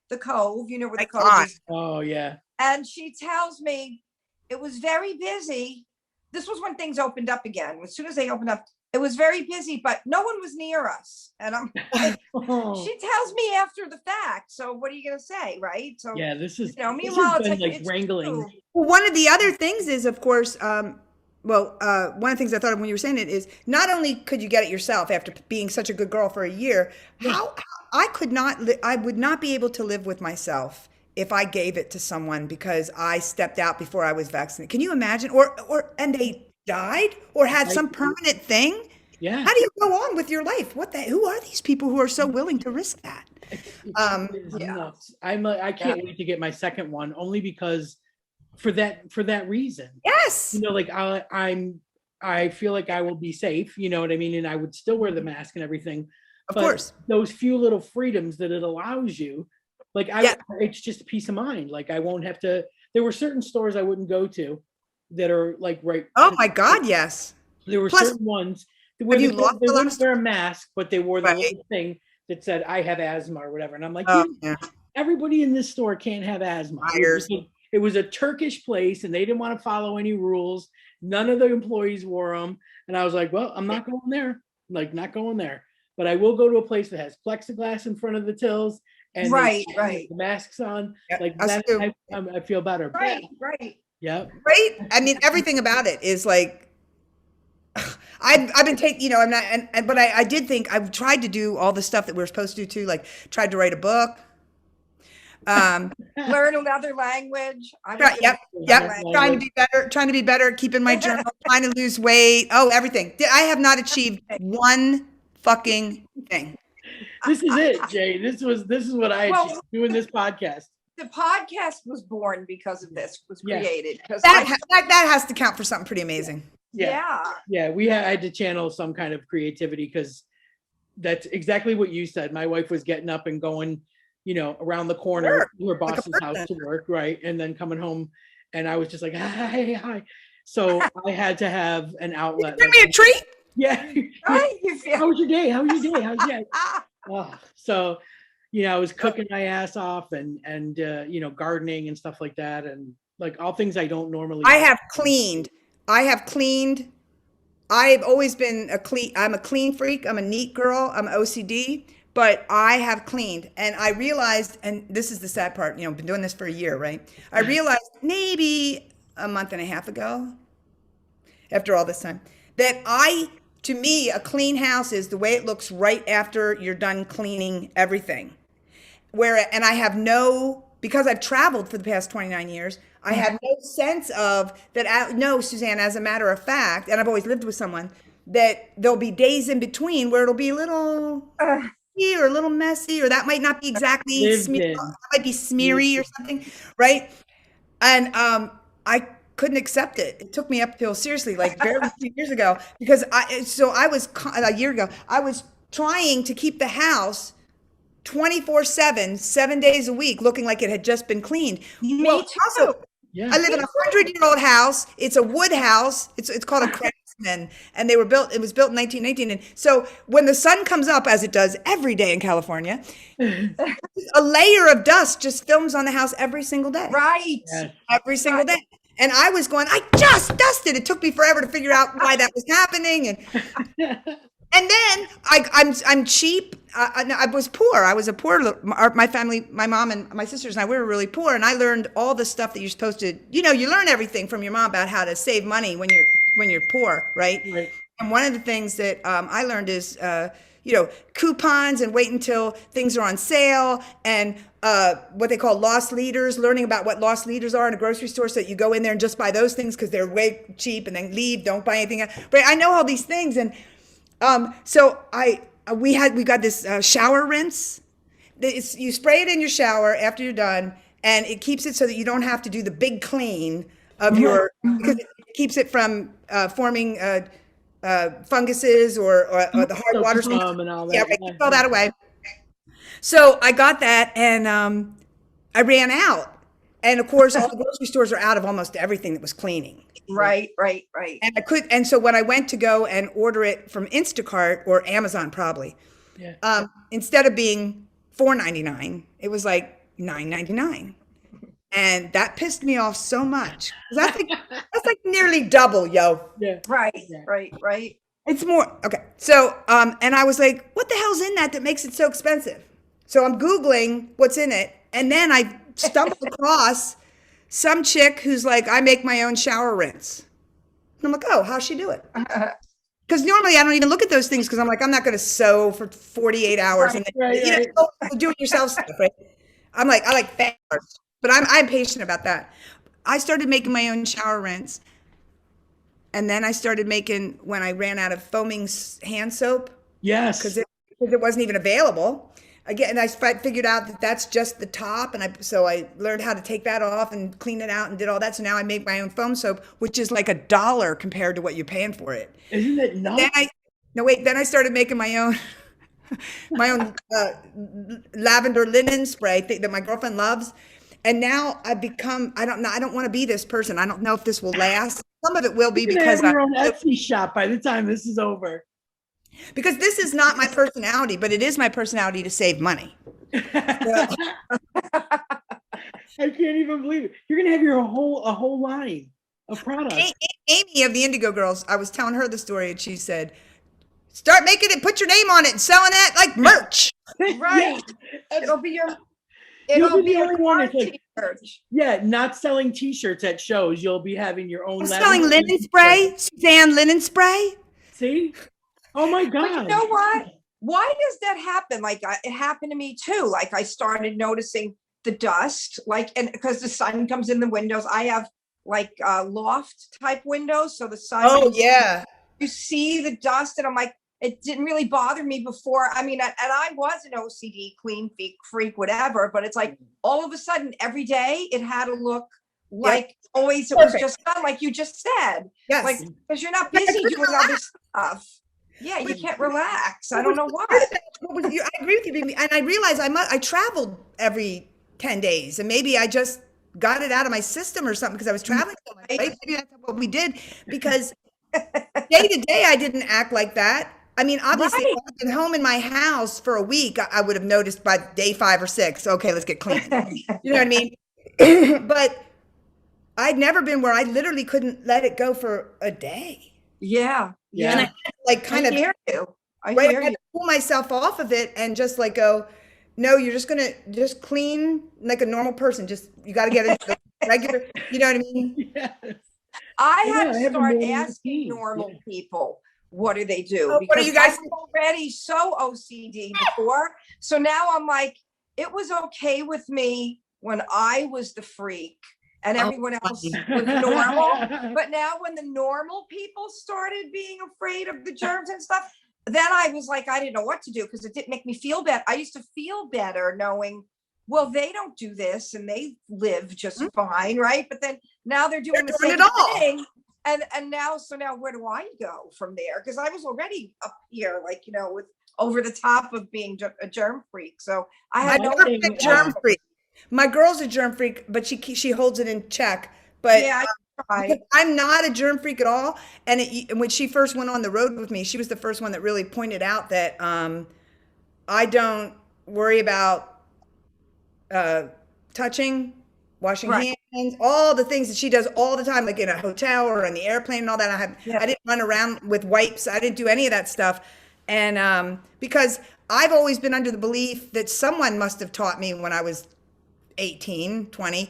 Speaker 2: the Cove, you know where the Cove is.
Speaker 1: Oh, yeah.
Speaker 2: And she tells me it was very busy. This was when things opened up again. As soon as they opened up, it was very busy, but no one was near us. And I'm like, she tells me after the fact. So what are you going to say, right? So
Speaker 1: yeah, this is,
Speaker 2: meanwhile,
Speaker 1: this has been
Speaker 2: it's
Speaker 1: like wrangling.
Speaker 2: true.
Speaker 3: Well, one of the other things is, of course, one of the things I thought of when you were saying it is not only could you get it yourself after being such a good girl for a year, how I would not be able to live with myself if I gave it to someone because I stepped out before I was vaccinated. Can you imagine? And they died or had some permanent thing?
Speaker 1: Yeah.
Speaker 3: How do you go on with your life? Who are these people who are so willing to risk that?
Speaker 1: It's nuts. I can't wait to get my second one, only because for that reason.
Speaker 3: Yes.
Speaker 1: You know, like I feel like I will be safe, you know what I mean? And I would still wear the mask and everything.
Speaker 3: Of course.
Speaker 1: Those few little freedoms that it allows you, like it's just a peace of mind. Like I won't have to, there were certain stores I wouldn't go to that are like
Speaker 3: Oh my God, yes.
Speaker 1: There were certain ones where they wouldn't wear a mask, but they wore the little thing that said, I have asthma or whatever. And I'm like, everybody in this store can't have asthma. It was a Turkish place and they didn't want to follow any rules. None of the employees wore them. And I was like, well, I'm not going there. Like, not going there. But I will go to a place that has plexiglass in front of the tills and the masks on. Like that, I feel better.
Speaker 2: Right.
Speaker 1: Yeah.
Speaker 3: Right. I mean, everything about it is like, I've been taking, you know, I'm not, but I did think I've tried to do all the stuff that we're supposed to do too, like tried to write a book.
Speaker 2: Learn another language.
Speaker 3: Yep. Trying to be better, keeping my journal, trying to lose weight. Oh, everything. I have not achieved one fucking thing.
Speaker 1: This is it, Jay. This is what I achieved doing this podcast.
Speaker 2: The podcast was born because of this, was created. Because
Speaker 3: that has to count for something pretty amazing.
Speaker 1: Yeah. I had to channel some kind of creativity because that's exactly what you said. My wife was getting up and going, you know, around the corner to her boss's house to work, right? And then coming home, and I was just like, hi. So I had to have an outlet.
Speaker 3: Bring me a treat.
Speaker 1: Yeah. How was your day? How's your day? So, you know, I was cooking my ass off and you know, gardening and stuff like that, and like all things I don't normally.
Speaker 3: I have cleaned. I've always been I'm a clean freak. I'm a neat girl. I'm OCD, but I have cleaned. And I realized, and this is the sad part, you know, I've been doing this for a year, right? I realized maybe a month and a half ago, after all this time, that to me, a clean house is the way it looks right after you're done cleaning everything. And I have because I've traveled for the past 29 years, I have no sense of that. No, Suzanne, as a matter of fact, and I've always lived with someone, that there'll be days in between where it'll be a little or a little messy, or that might not be exactly smeary, might be smeary or something, right? And I couldn't accept it. It took me up till seriously, like barely 2 years ago, because a year ago, I was trying to keep the house 24/7, 7 days a week, looking like it had just been cleaned.
Speaker 2: Me too.
Speaker 3: Also, I live in a 100-year-old house. It's a wood house. It's called a Craftsman, and it was built in 1918. And so when the sun comes up, as it does every day in California, a layer of dust just films on the house every single day.
Speaker 2: Right.
Speaker 3: Every single day. And I was going, I just dusted. It took me forever to figure out why that was happening. And then I'm cheap. I was poor. I was a poor. My family, my mom and my sisters and I, we were really poor. And I learned all the stuff that you're supposed to. You know, you learn everything from your mom about how to save money when you're poor, right? And one of the things that I learned is, you know, coupons and wait until things are on sale, and what they call lost leaders. Learning about what lost leaders are in a grocery store, so that you go in there and just buy those things because they're way cheap, and then leave. Don't buy anything else. But I know all these things, and. So we got this shower rinse. You spray it in your shower after you're done, and it keeps it so that you don't have to do the big clean of because it keeps it from forming funguses or the hard water.
Speaker 1: And all that.
Speaker 3: Yeah, right, keep all that away. So I got that, and I ran out. And of course, all the grocery stores are out of almost everything that was cleaning.
Speaker 2: Right.
Speaker 3: And and so when I went to go and order it from Instacart or Amazon, probably,
Speaker 1: Yeah.
Speaker 3: Instead of being $4.99, it was like $9.99. And that pissed me off so much. 'Cause that's like nearly double, yo.
Speaker 1: Yeah.
Speaker 2: Right.
Speaker 1: Yeah.
Speaker 2: Right.
Speaker 3: It's more, okay. So, and I was like, what the hell's in that makes it so expensive? So I'm Googling what's in it. And then I stumbled across some chick who's like, I make my own shower rinse. And I'm like, oh, how's she do it? Because normally I don't even look at those things because I'm like, I'm not going to sew for 48 hours and then, do it yourself stuff, right? I like fast, but I'm patient about that. I started making my own shower rinse. And then I started making, when I ran out of foaming hand soap,
Speaker 1: Yes.
Speaker 3: because it wasn't even available. Again, I figured out that that's just the top, and so I learned how to take that off and clean it out and did all that. So now I make my own foam soap, which is like $1 compared to what you're paying for it.
Speaker 1: Isn't it nuts?
Speaker 3: Then I started making my own lavender linen spray that my girlfriend loves. And now I don't want to be this person. I don't know if this will last. Some of it will be because
Speaker 1: your own Etsy shop by the time this is over.
Speaker 3: Because this is not my personality, but it is my personality to save money.
Speaker 1: I can't even believe it. You're gonna have a whole line of products.
Speaker 3: Amy of the Indigo Girls, I was telling her the story, and she said, "Start making it, put your name on it, and selling it like merch."
Speaker 2: Right.
Speaker 1: Yeah.
Speaker 2: It'll be your
Speaker 1: You'll be the only one that's like,
Speaker 2: t-shirt.
Speaker 1: yeah, not selling T-shirts at shows. You'll be having your own.
Speaker 3: I'm selling linen spray, Suzanne linen spray.
Speaker 1: See? Oh my God.
Speaker 2: But you know what? Why does that happen? Like it happened to me too. Like I started noticing the dust, like, and because the sun comes in the windows, I have like loft type windows. So the sun,
Speaker 3: Oh yeah.
Speaker 2: you see the dust, and I'm like, it didn't really bother me before. I mean, and I was an OCD clean freak, whatever, but it's like all of a sudden every day it had to look like always it was just done, like you just said.
Speaker 3: Yes.
Speaker 2: Like, because you're not busy doing other stuff. Yeah, you can't relax. I don't know why.
Speaker 3: I agree with you, baby. And I realized I traveled every 10 days, and maybe I just got it out of my system or something because I was traveling so much. Right? Maybe that's what we did, because day to day I didn't act like that. I mean, obviously, if I'd been home in my house for a week, I would have noticed by day 5 or 6, okay, let's get clean. You know what I mean? But I'd never been where I literally couldn't let it go for a day.
Speaker 2: Yeah.
Speaker 3: And I had to, like, kind of
Speaker 2: hear you. I
Speaker 3: right,
Speaker 2: hear
Speaker 3: I had
Speaker 2: you.
Speaker 3: to pull myself off of it and just like go, no, you're just gonna just clean like a normal person. Just you got to get into the regular. You know what I mean?
Speaker 1: Yes.
Speaker 2: I
Speaker 1: Yeah,
Speaker 2: had
Speaker 1: I
Speaker 2: to
Speaker 1: have a
Speaker 2: start
Speaker 1: morning
Speaker 2: asking
Speaker 1: routine.
Speaker 2: normal
Speaker 1: Yeah.
Speaker 2: people, what do they do?
Speaker 3: Oh, what are you guys-
Speaker 2: I was already so OCD before. So now I'm like, it was okay with me when I was the freak and everyone else was normal. But now when the normal people started being afraid of the germs and stuff, then I was like, I didn't know what to do because it didn't make me feel better. I used to feel better knowing, well, they don't do this and they live just fine, right? But then now they're doing the
Speaker 3: doing
Speaker 2: same
Speaker 3: it all.
Speaker 2: thing. And now where do I go from there? Because I was already up here, like, you know, with over the top of being a germ freak. So I had no
Speaker 3: never been a germ freak. My girl's a germ freak, but she holds it in check. But
Speaker 2: yeah,
Speaker 3: I'm not a germ freak at all. And when she first went on the road with me, she was the first one that really pointed out that I don't worry about touching, washing hands, all the things that she does all the time, like in a hotel or on the airplane and all that. I didn't run around with wipes. I didn't do any of that stuff. And because I've always been under the belief that someone must have taught me when I was 18, 20,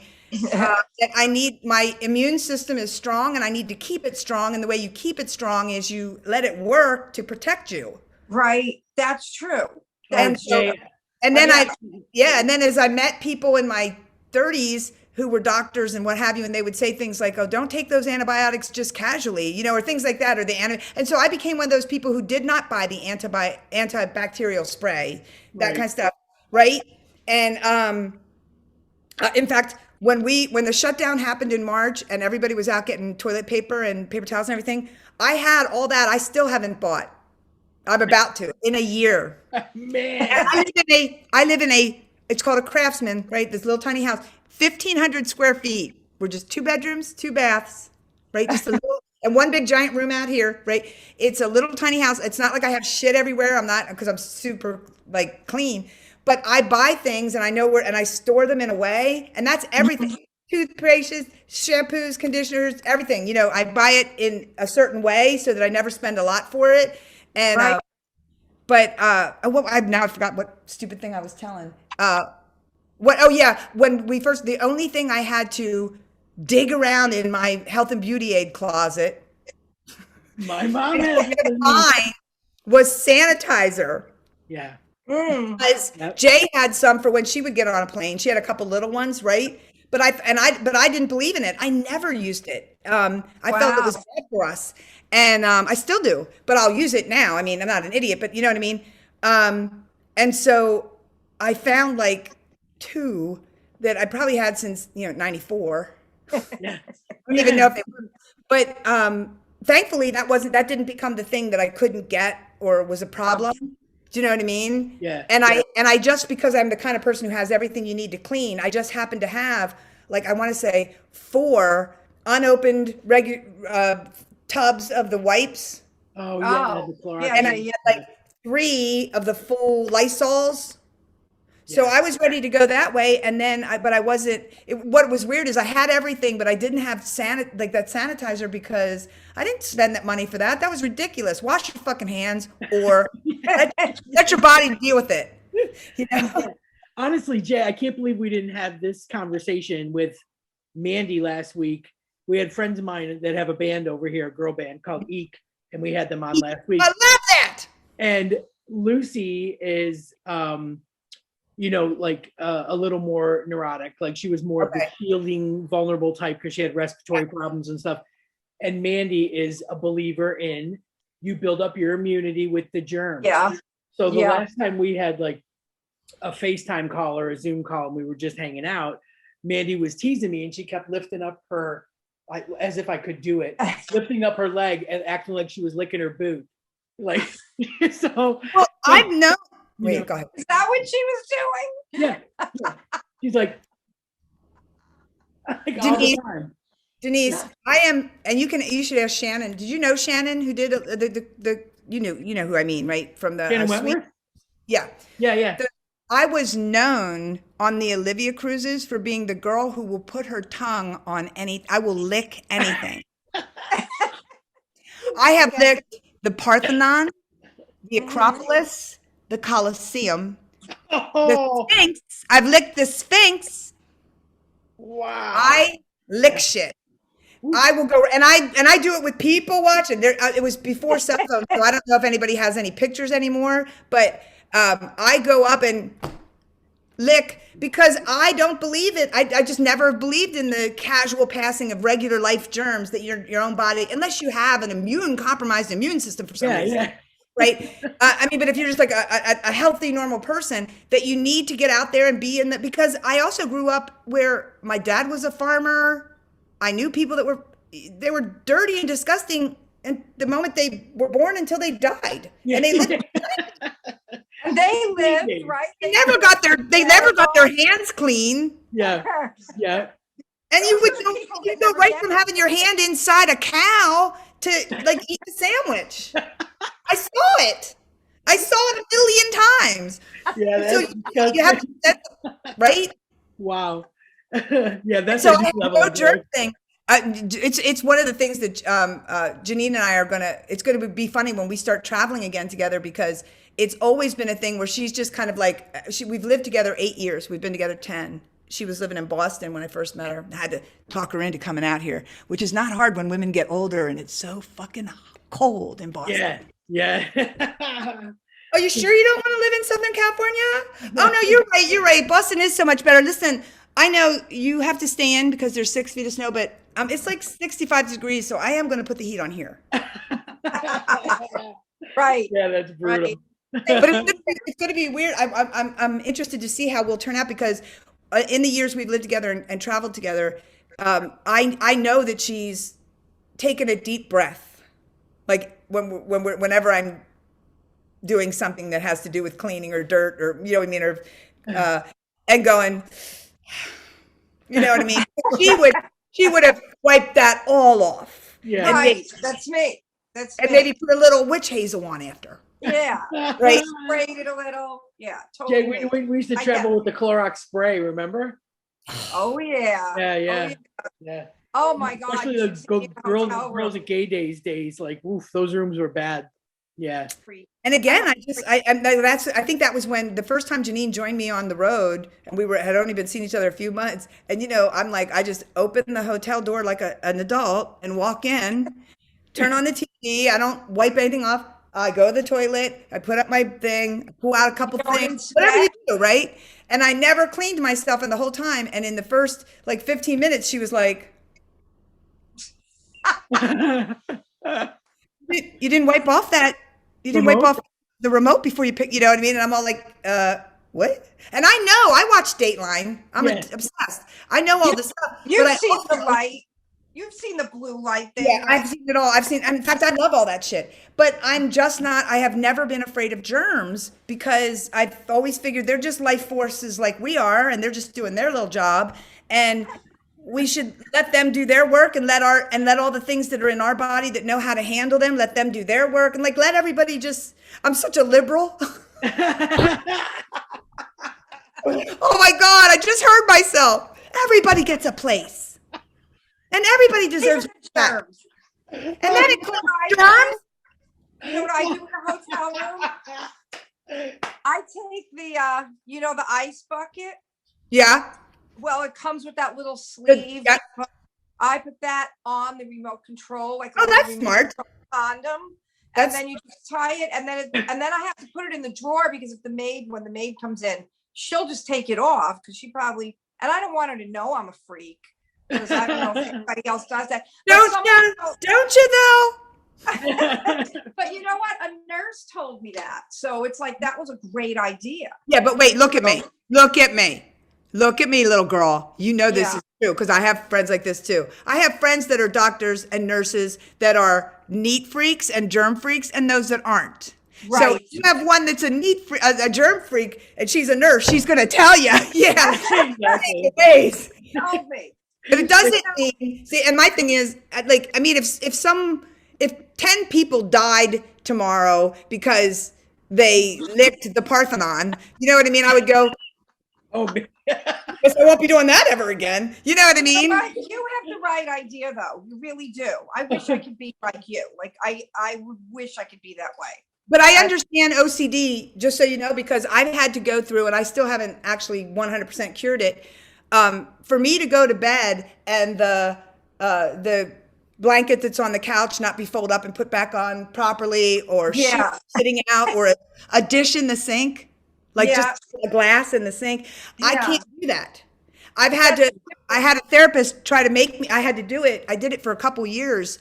Speaker 3: that I need, my immune system is strong and I need to keep it strong. And the way you keep it strong is you let it work to protect you.
Speaker 2: right. That's true.
Speaker 3: And
Speaker 2: That's
Speaker 3: so,
Speaker 2: true.
Speaker 3: and then and then as I met people in my 30s who were doctors and what have you, and they would say things like, oh, don't take those antibiotics just casually, you know, or things like that, or and so I became one of those people who did not buy the antibacterial spray, that kind of stuff, right? And in fact, when the shutdown happened in March and everybody was out getting toilet paper and paper towels and everything, I had all that. I still haven't bought. I'm about to in a year.
Speaker 1: Man.
Speaker 3: I live in a, it's called a Craftsman, right? This little tiny house, 1,500 square feet. We're just 2 bedrooms, 2 baths, right? Just a little, and one big giant room out here, right? It's a little tiny house. It's not like I have shit everywhere. I'm not, because I'm super like clean, but I buy things and I know where, and I store them in a way, and that's everything. Toothbrushes, shampoos, conditioners, everything. You know, I buy it in a certain way so that I never spend a lot for it. And,
Speaker 2: Right.
Speaker 3: well, I forgot what stupid thing I was telling. Oh yeah, when we first, the only thing I had to dig around in my health and beauty aid closet
Speaker 1: My mom has
Speaker 3: mine was sanitizer.
Speaker 1: Yeah.
Speaker 3: Because
Speaker 1: Yep.
Speaker 3: Jay had some for when she would get on a plane. She had a couple little ones, right? But I didn't believe in it. I never used it. I felt it was
Speaker 2: Wow.
Speaker 3: bad for us, and I still do. But I'll use it now. I mean, I'm not an idiot, but you know what I mean. And so I found like 2 that I probably had since '94.
Speaker 1: Yeah.
Speaker 3: I don't even know if they were, but thankfully that didn't become the thing that I couldn't get or was a problem. Do you know what I mean?
Speaker 1: Yeah.
Speaker 3: And I just, because I'm the kind of person who has everything you need to clean, I just happen to have, like, I want to say 4 unopened tubs of the wipes,
Speaker 1: Oh yeah.
Speaker 2: Oh,
Speaker 1: The Clorox.
Speaker 2: yeah,
Speaker 3: and
Speaker 2: yeah,
Speaker 3: I
Speaker 2: yeah.
Speaker 3: had like 3 of the full Lysols. So
Speaker 1: Yeah.
Speaker 3: I was ready to go that way, and then but I wasn't. What was weird is I had everything, but I didn't have that sanitizer because I didn't spend that money for that. That was ridiculous. Wash your fucking hands, or let your body deal with it. You know?
Speaker 1: Honestly, Jay, I can't believe we didn't have this conversation with Mandy last week. We had friends of mine that have a band over here, a girl band called Eek, and we had them on last week.
Speaker 3: I love that.
Speaker 1: And Lucy is, like a little more neurotic. Like she was more of the
Speaker 3: Okay.
Speaker 1: shielding, vulnerable type because she had respiratory problems and stuff. And Mandy is a believer in you build up your immunity with the germs.
Speaker 2: Yeah.
Speaker 1: So the
Speaker 2: Yeah.
Speaker 1: last time we had like a FaceTime call or a Zoom call and we were just hanging out, Mandy was teasing me and she kept lifting up her, as if I could do it, lifting up her leg and acting like she was licking her boot. Like, so.
Speaker 3: Well, I've known.
Speaker 1: You
Speaker 3: Wait,
Speaker 1: know.
Speaker 3: go ahead.
Speaker 2: Is that what she was doing?
Speaker 1: Yeah. She's like all the
Speaker 3: Denise,
Speaker 1: time.
Speaker 3: Denise, I am, and you should ask Shannon. Did you know Shannon, who did the you know who I mean, right? From the
Speaker 1: Shannon
Speaker 3: Sweet,
Speaker 1: Wentworth?
Speaker 3: yeah.
Speaker 1: Yeah.
Speaker 3: I was known on the Olivia cruises for being the girl who will put her tongue on I will lick anything. I have licked the Parthenon, the Acropolis, the Colosseum,
Speaker 1: Oh,
Speaker 3: the Sphinx. I've licked the Sphinx.
Speaker 1: wow.
Speaker 3: I lick shit. I will go, and I do it with people watching. It was before cell phones, so I don't know if anybody has any pictures anymore. But I go up and lick because I don't believe it. I just never believed in the casual passing of regular life germs that your own body, unless you have an compromised immune system for some reason.
Speaker 1: Yeah.
Speaker 3: Right. I mean, but if you're just like a healthy, normal person, that you need to get out there and be in because I also grew up where my dad was a farmer. I knew people that were dirty and disgusting, and the moment they were born until they died, and they lived.
Speaker 2: And they lived, right?
Speaker 3: They never got their hands clean.
Speaker 1: Yeah.
Speaker 3: And you would go right from having your hand inside a cow to like eat the sandwich. I saw it. I saw it a million times.
Speaker 1: Yeah.
Speaker 3: So you have to, right?
Speaker 1: Wow. Yeah, that's
Speaker 3: So
Speaker 1: a
Speaker 3: I
Speaker 1: new
Speaker 3: have
Speaker 1: level
Speaker 3: no
Speaker 1: of
Speaker 3: jerk
Speaker 1: growth.
Speaker 3: thing. It's one of the things that Janine and I it's gonna be funny when we start traveling again together, because it's always been a thing where she's just kind of like we've lived together 8 years. We've been together 10. She was living in Boston when I first met her. I had to talk her into coming out here, which is not hard when women get older and it's so fucking cold in Boston.
Speaker 1: Yeah.
Speaker 3: Are you sure you don't want to live in Southern California? Oh no, you're right. Boston is so much better. Listen, I know you have to stay in because there's 6 feet of snow, but it's like 65 degrees, so I am going to put the heat on here.
Speaker 2: Right.
Speaker 1: Yeah, that's brutal.
Speaker 2: Right.
Speaker 3: But it's going to be weird. I'm interested to see how we'll turn out, because in the years we've lived together and traveled together, I know that she's taken a deep breath, like whenever I'm doing something that has to do with cleaning or dirt or you know what I mean, or and going, you know what I mean. She would have wiped that all off,
Speaker 1: Yeah.
Speaker 3: and
Speaker 2: Right, that's me. That's
Speaker 3: and
Speaker 2: me.
Speaker 3: maybe put a little witch hazel on after.
Speaker 2: Yeah,
Speaker 3: Right.
Speaker 2: sprayed it a little. Yeah,
Speaker 1: Jay,
Speaker 2: totally.
Speaker 1: we used to
Speaker 2: I
Speaker 1: travel
Speaker 2: get
Speaker 1: with the Clorox spray, remember?
Speaker 2: Oh yeah.
Speaker 1: Yeah,
Speaker 2: Oh,
Speaker 1: yeah, yeah.
Speaker 2: Oh my God.
Speaker 1: Especially
Speaker 2: you
Speaker 1: the
Speaker 2: should see me in a hotel
Speaker 1: girls
Speaker 2: room.
Speaker 1: at gay days, like, oof, those rooms were bad. Yeah.
Speaker 3: And again, I think that was when the first time Janine joined me on the road, and had only been seeing each other a few months. And I'm like, I just open the hotel door like an adult and walk in, turn on the TV. I don't wipe anything off. I go to the toilet. I put up my thing, pull out a couple
Speaker 2: Don't
Speaker 3: things, whatever you
Speaker 2: inspect?
Speaker 3: do, right? And I never cleaned myself in the whole time. And in the first like 15 minutes, she was like, "You didn't wipe off that. You didn't wipe
Speaker 1: Remote?
Speaker 3: off the remote before you pick. You know what I mean?" And I'm all like, what?" And I know I watch Dateline. I'm
Speaker 1: Yeah.
Speaker 3: obsessed. I know all this stuff.
Speaker 2: You've
Speaker 3: but I
Speaker 2: seen the
Speaker 3: also-
Speaker 2: light. You've seen the blue light thing.
Speaker 3: Yeah, I've seen it all. In fact, I love all that shit. But I'm just not, I have never been afraid of germs because I've always figured they're just life forces like we are, and they're just doing their little job. And we should let them do their work and let all the things that are in our body that know how to handle them, let them do their work and like let everybody just, I'm such a liberal. Oh my God, I just heard myself. Everybody gets a place. And everybody deserves that.
Speaker 2: germs.
Speaker 3: And that includes
Speaker 2: You
Speaker 3: germs.
Speaker 2: know what I do in a hotel room? I take the the ice bucket.
Speaker 3: Yeah.
Speaker 2: Well, it comes with that little sleeve.
Speaker 3: Yeah.
Speaker 2: I put that on the remote control, like a
Speaker 3: Oh,
Speaker 2: little
Speaker 3: that's
Speaker 2: remote
Speaker 3: smart.
Speaker 2: control condom.
Speaker 3: That's-
Speaker 2: And then you just tie it, and then I have to put it in the drawer because if when the maid comes in, she'll just take it off because she probably, and I don't want her to know I'm a freak because I don't know if anybody else does that. But
Speaker 3: Don't you though?
Speaker 2: But you know what? A nurse told me that, so it's like that was a great idea.
Speaker 3: Yeah, but wait, look at me. Look at me. Look at me, little girl. You know this
Speaker 2: Yeah.
Speaker 3: is true because I have friends like this too. I have friends that are doctors and nurses that are neat freaks and germ freaks and those that aren't. So
Speaker 2: Right.
Speaker 3: if you have one that's a germ freak and she's a nurse, she's going to tell you, yeah,
Speaker 1: Exactly.
Speaker 3: ways.
Speaker 2: Told me.
Speaker 3: But it doesn't mean, see, and my thing is, like, I mean, if 10 people died tomorrow because they licked the Parthenon, you know what I mean? I would go,
Speaker 1: Oh,
Speaker 3: guess I won't be doing that ever again. You know what I mean?
Speaker 2: Right, you have the right idea, though. You really do. I wish I could be like you. Like I would wish I could be that way.
Speaker 3: But I understand OCD, just so you know, because I've had to go through, and I still haven't actually 100% cured it. For me to go to bed and the blanket that's on the couch not be folded up and put back on properly, or
Speaker 2: Yeah.
Speaker 3: sheets sitting out, or a dish in the sink, like
Speaker 2: Yeah.
Speaker 3: just a glass in the sink. I
Speaker 2: Yeah.
Speaker 3: can't do that. I had a therapist try to make me, I had to do it. I did it for a couple years.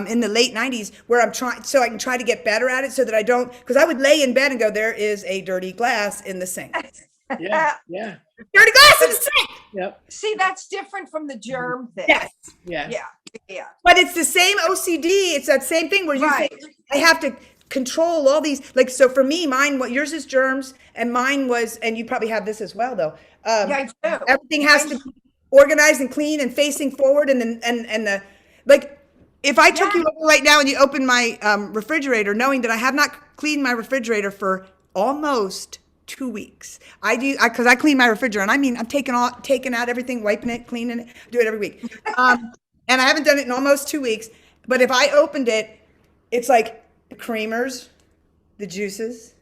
Speaker 3: In the late 90s, where I'm trying, so I can try to get better at it so that I don't, because I would lay in bed and go, there is a dirty glass in the sink.
Speaker 1: yeah, yeah,
Speaker 3: Dirty glass in the sink!
Speaker 1: yep,
Speaker 2: See, that's different from the germ thing.
Speaker 3: Yes.
Speaker 1: yeah.
Speaker 2: Yeah.
Speaker 3: But it's the same OCD. It's that same thing where you
Speaker 2: Right.
Speaker 3: think, I have to control all these, like, so for me, yours is germs, and mine was, and you probably have this as well, though.
Speaker 2: Yeah, I do.
Speaker 3: Everything has to be organized and clean and facing forward, and the like, if I took you over right now and you opened my refrigerator, knowing that I have not cleaned my refrigerator for almost 2 weeks. Because I clean my refrigerator, and I mean, I'm taking out everything, wiping it, cleaning it, do it every week. And I haven't done it in almost 2 weeks. But if I opened it, it's like the creamers, the juices.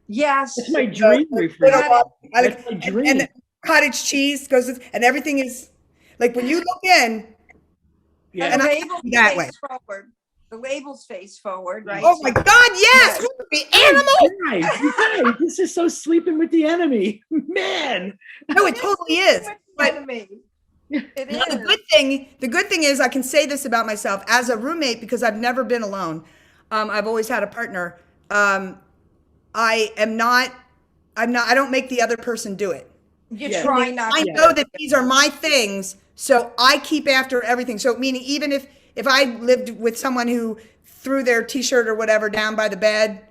Speaker 2: Yes.
Speaker 1: It's my dream refrigerator. That's my dream.
Speaker 3: And the cottage cheese goes, and everything is, like, when you look in,
Speaker 1: Yeah.
Speaker 2: And
Speaker 3: And
Speaker 2: the
Speaker 3: I
Speaker 2: labels
Speaker 3: that way.
Speaker 2: face forward. The labels face forward, right?
Speaker 3: oh my God, yes, the animal.
Speaker 1: Guys, this is so sleeping with the enemy, man.
Speaker 3: No, it totally is. But
Speaker 2: Enemy. It
Speaker 3: now
Speaker 2: is.
Speaker 3: the good thing is I can say this about myself as a roommate because I've never been alone. I've always had a partner. I don't make the other person do it.
Speaker 2: You
Speaker 1: Yeah.
Speaker 2: try not
Speaker 3: I
Speaker 2: to.
Speaker 3: know that these are my things, so I keep after everything. So meaning even if I lived with someone who threw their t-shirt or whatever down by the bed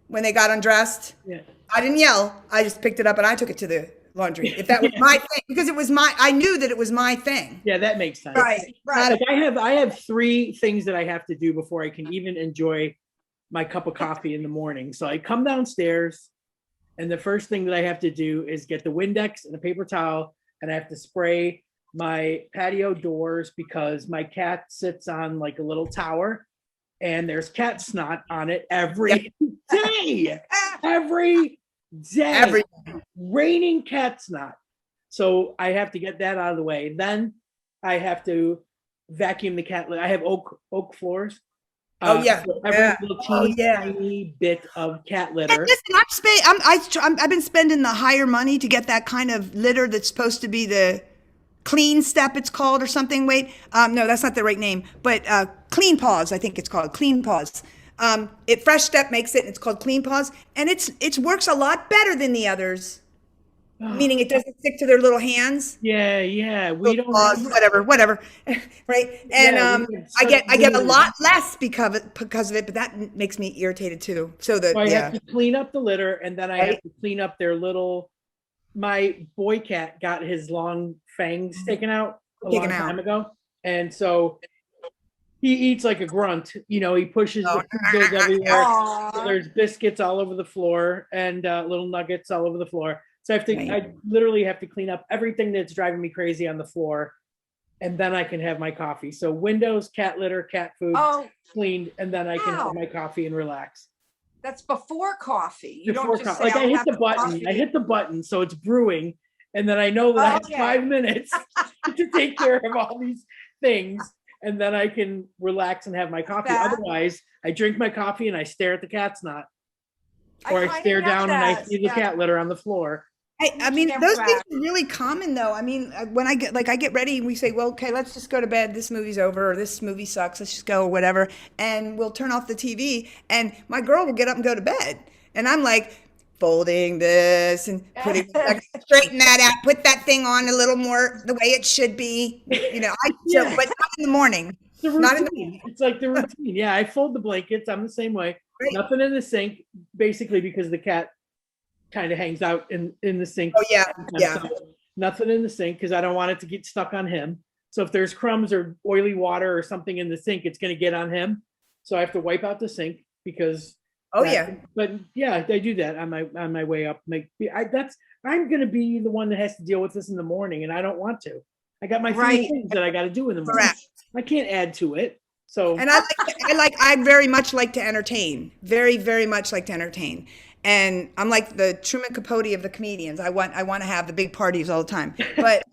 Speaker 3: when they got undressed,
Speaker 1: Yeah.
Speaker 3: I didn't yell. I just picked it up and I took it to the laundry. If that was my thing, because I knew that it was my thing.
Speaker 1: Yeah, that makes sense.
Speaker 2: Right, right.
Speaker 1: Like I have 3 things that I have to do before I can even enjoy my cup of coffee in the morning. So I come downstairs, and the first thing that I have to do is get the Windex and a paper towel, and I have to spray my patio doors because my cat sits on like a little tower, and there's cat snot on it every day. Every day.
Speaker 3: Every
Speaker 1: Raining cat snot. So I have to get that out of the way. Then I have to vacuum the cat litter. I have oak floors.
Speaker 3: Oh, yeah.
Speaker 1: So every
Speaker 3: Yeah.
Speaker 1: little
Speaker 3: Oh, yeah.
Speaker 1: tiny bit of cat
Speaker 3: And
Speaker 1: litter.
Speaker 3: listen, I've been spending the higher money to get that kind of litter that's supposed to be the clean step, it's called, or something. Wait, no, that's not the right name, but Clean Paws, I think it's called Clean Paws. Fresh Step makes it, and it's called Clean Paws, and it works a lot better than the others. Meaning it doesn't stick to their little hands.
Speaker 1: Yeah. We
Speaker 3: Little
Speaker 1: don't
Speaker 3: paws,
Speaker 1: have,
Speaker 3: whatever, right? And
Speaker 1: Yeah, we have
Speaker 3: I get a
Speaker 1: such
Speaker 3: lot less because of it, but that makes me irritated too. So
Speaker 1: so I
Speaker 3: yeah.
Speaker 1: have to clean up the litter, and then I have to clean up their little. My boy cat got his long fangs taken out a long time ago, and so he eats like a grunt. You know, he pushes the food bills everywhere. So there's biscuits all over the floor and little nuggets all over the floor. So I literally have to clean up everything that's driving me crazy on the floor, and then I can have my coffee. So windows, cat litter, cat food cleaned, and then I can have my coffee and relax.
Speaker 2: That's before coffee. You
Speaker 1: Before
Speaker 2: don't just
Speaker 1: coffee.
Speaker 2: say,
Speaker 1: Like I hit the button.
Speaker 2: coffee.
Speaker 1: I hit the button, so it's brewing, and then I know that I have 5 minutes to take care of all these things, and then I can relax and have my coffee. Otherwise, I drink my coffee and I stare at the cat snot, or I stare down and I see the cat litter on the floor.
Speaker 3: I mean, those things are really common though. I mean, when I get ready and we say, well, okay, let's just go to bed. This movie's over, or this movie sucks. Let's just go, or whatever. And we'll turn off the TV, and my girl will get up and go to bed. And I'm like folding this and putting, straighten that out, put that thing on a little more the way it should be. You know, but not in the morning.
Speaker 1: The routine.
Speaker 3: Not in the
Speaker 1: It's like the routine. Yeah, I fold the blankets. I'm the same way.
Speaker 3: Right.
Speaker 1: Nothing in the sink, basically, because the cat kind of hangs out in the sink.
Speaker 3: Oh yeah, yeah.
Speaker 1: So nothing in the sink because I don't want it to get stuck on him. So if there's crumbs or oily water or something in the sink, it's going to get on him. So I have to wipe out the sink because. But yeah, I do that on my way up. I'm going to be the one that has to deal with this in the morning, and I don't want to. I got my 3 things that I got to do in the morning.
Speaker 3: Correct.
Speaker 1: I can't add to it. So.
Speaker 3: And I very much like to entertain. Very, very much like to entertain. And I'm like the Truman Capote of the comedians. I want to have the big parties all the time. But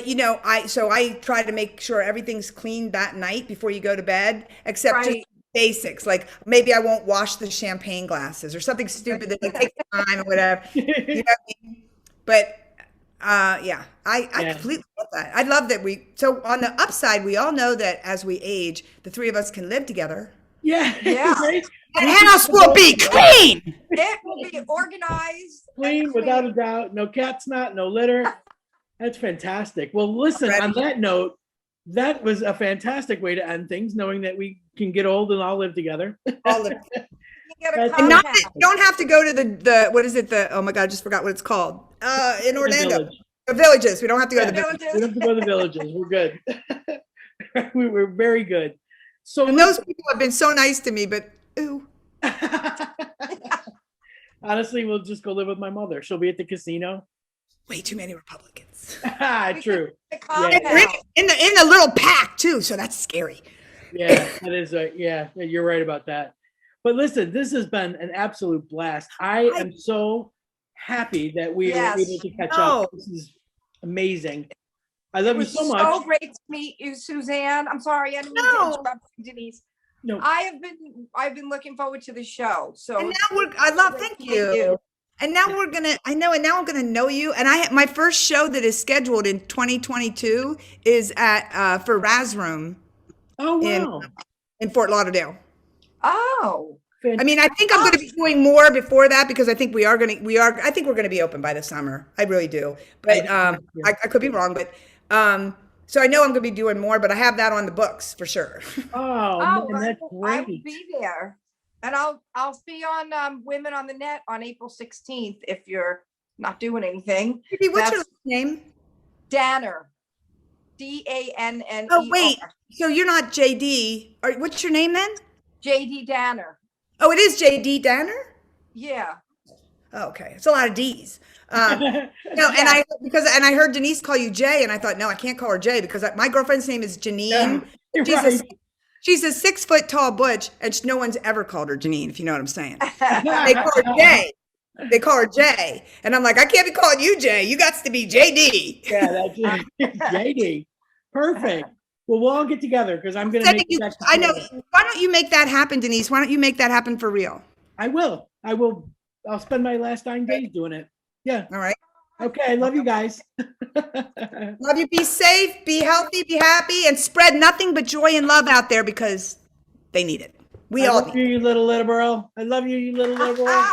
Speaker 3: you know, I try to make sure everything's clean that night before you go to bed, except just basics. Like maybe I won't wash the champagne glasses or something stupid that takes time or whatever. You know what I mean? But I completely love that. I love that so on the upside, we all know that as we age, the 3 of us can live together.
Speaker 1: Yeah.
Speaker 2: Right?
Speaker 3: The house will be clean.
Speaker 2: It will be organized.
Speaker 1: Clean, without a doubt. No cat snot, no litter. That's fantastic. Well, listen, on that note, that was a fantastic way to end things, knowing that we can get old and all live together.
Speaker 3: All the
Speaker 2: And
Speaker 3: you don't have to go to the what is it? Oh my God, I just forgot what it's called. In Orlando. The villages. We don't have to go to the villages.
Speaker 1: We don't have to go to the villages. We're good. we were very good. So
Speaker 3: and those people have been so nice to me, but ooh.
Speaker 1: Honestly, we'll just go live with my mother. She'll be at the casino.
Speaker 3: Way too many Republicans.
Speaker 1: True.
Speaker 3: Yeah. In the little pack too, so that's scary.
Speaker 1: Yeah, that is yeah, you're right about that. But listen, this has been an absolute blast. I am so happy that we were able to catch up. This is amazing. I love you so much.
Speaker 2: So great to meet you, Suzanne. I'm sorry, I didn't mean to interrupt you, Denise.
Speaker 1: No.
Speaker 2: I've been looking forward to the show. So
Speaker 3: and now thank you. And now I'm gonna know you. And my first show that is scheduled in 2022 is for Razroom.
Speaker 1: Oh wow.
Speaker 3: In Fort Lauderdale.
Speaker 2: Oh.
Speaker 3: I mean, I think I'm going to be doing more before that because I think I think we're going to be open by the summer. I really do. But I could be wrong, but so I know I'm going to be doing more, but I have that on the books for sure.
Speaker 1: Oh,
Speaker 2: Oh,
Speaker 1: man, that's
Speaker 2: I will
Speaker 1: great.
Speaker 2: be there. And I'll be on Women on the Net on April 16th if you're not doing anything.
Speaker 3: Phoebe, what's your
Speaker 2: That's
Speaker 3: last name?
Speaker 2: Danner. Danner.
Speaker 3: Oh, wait. So you're not JD. What's your name then?
Speaker 2: JD Danner.
Speaker 3: Oh, it is JD Danner?
Speaker 2: Yeah.
Speaker 3: Oh, okay. It's a lot of D's. No, and I heard Denise call you Jay, and I thought, no, I can't call her Jay because my girlfriend's name is Janine.
Speaker 1: You're
Speaker 3: She's
Speaker 1: right.
Speaker 3: she's a 6 foot tall butch, and no one's ever called her Janine, if you know what I'm saying. They call her Jay. They call her Jay, and I'm like, I can't be calling you Jay. You got to be JD.
Speaker 1: Yeah, that's JD. Perfect. Well, we'll all get together because I'm going to make it back to
Speaker 3: I know.
Speaker 1: Florida.
Speaker 3: Why don't you make that happen, Denise? Why don't you make that happen for real?
Speaker 1: I will. I'll spend my last 9 days doing it. Yeah.
Speaker 3: All right.
Speaker 1: Okay. I love you guys.
Speaker 3: Love you. Be safe, be healthy, be happy, and spread nothing but joy and love out there because they need it. We
Speaker 1: I
Speaker 3: all
Speaker 1: love
Speaker 3: need it.
Speaker 1: you, you little liberal. I love you, you little liberal.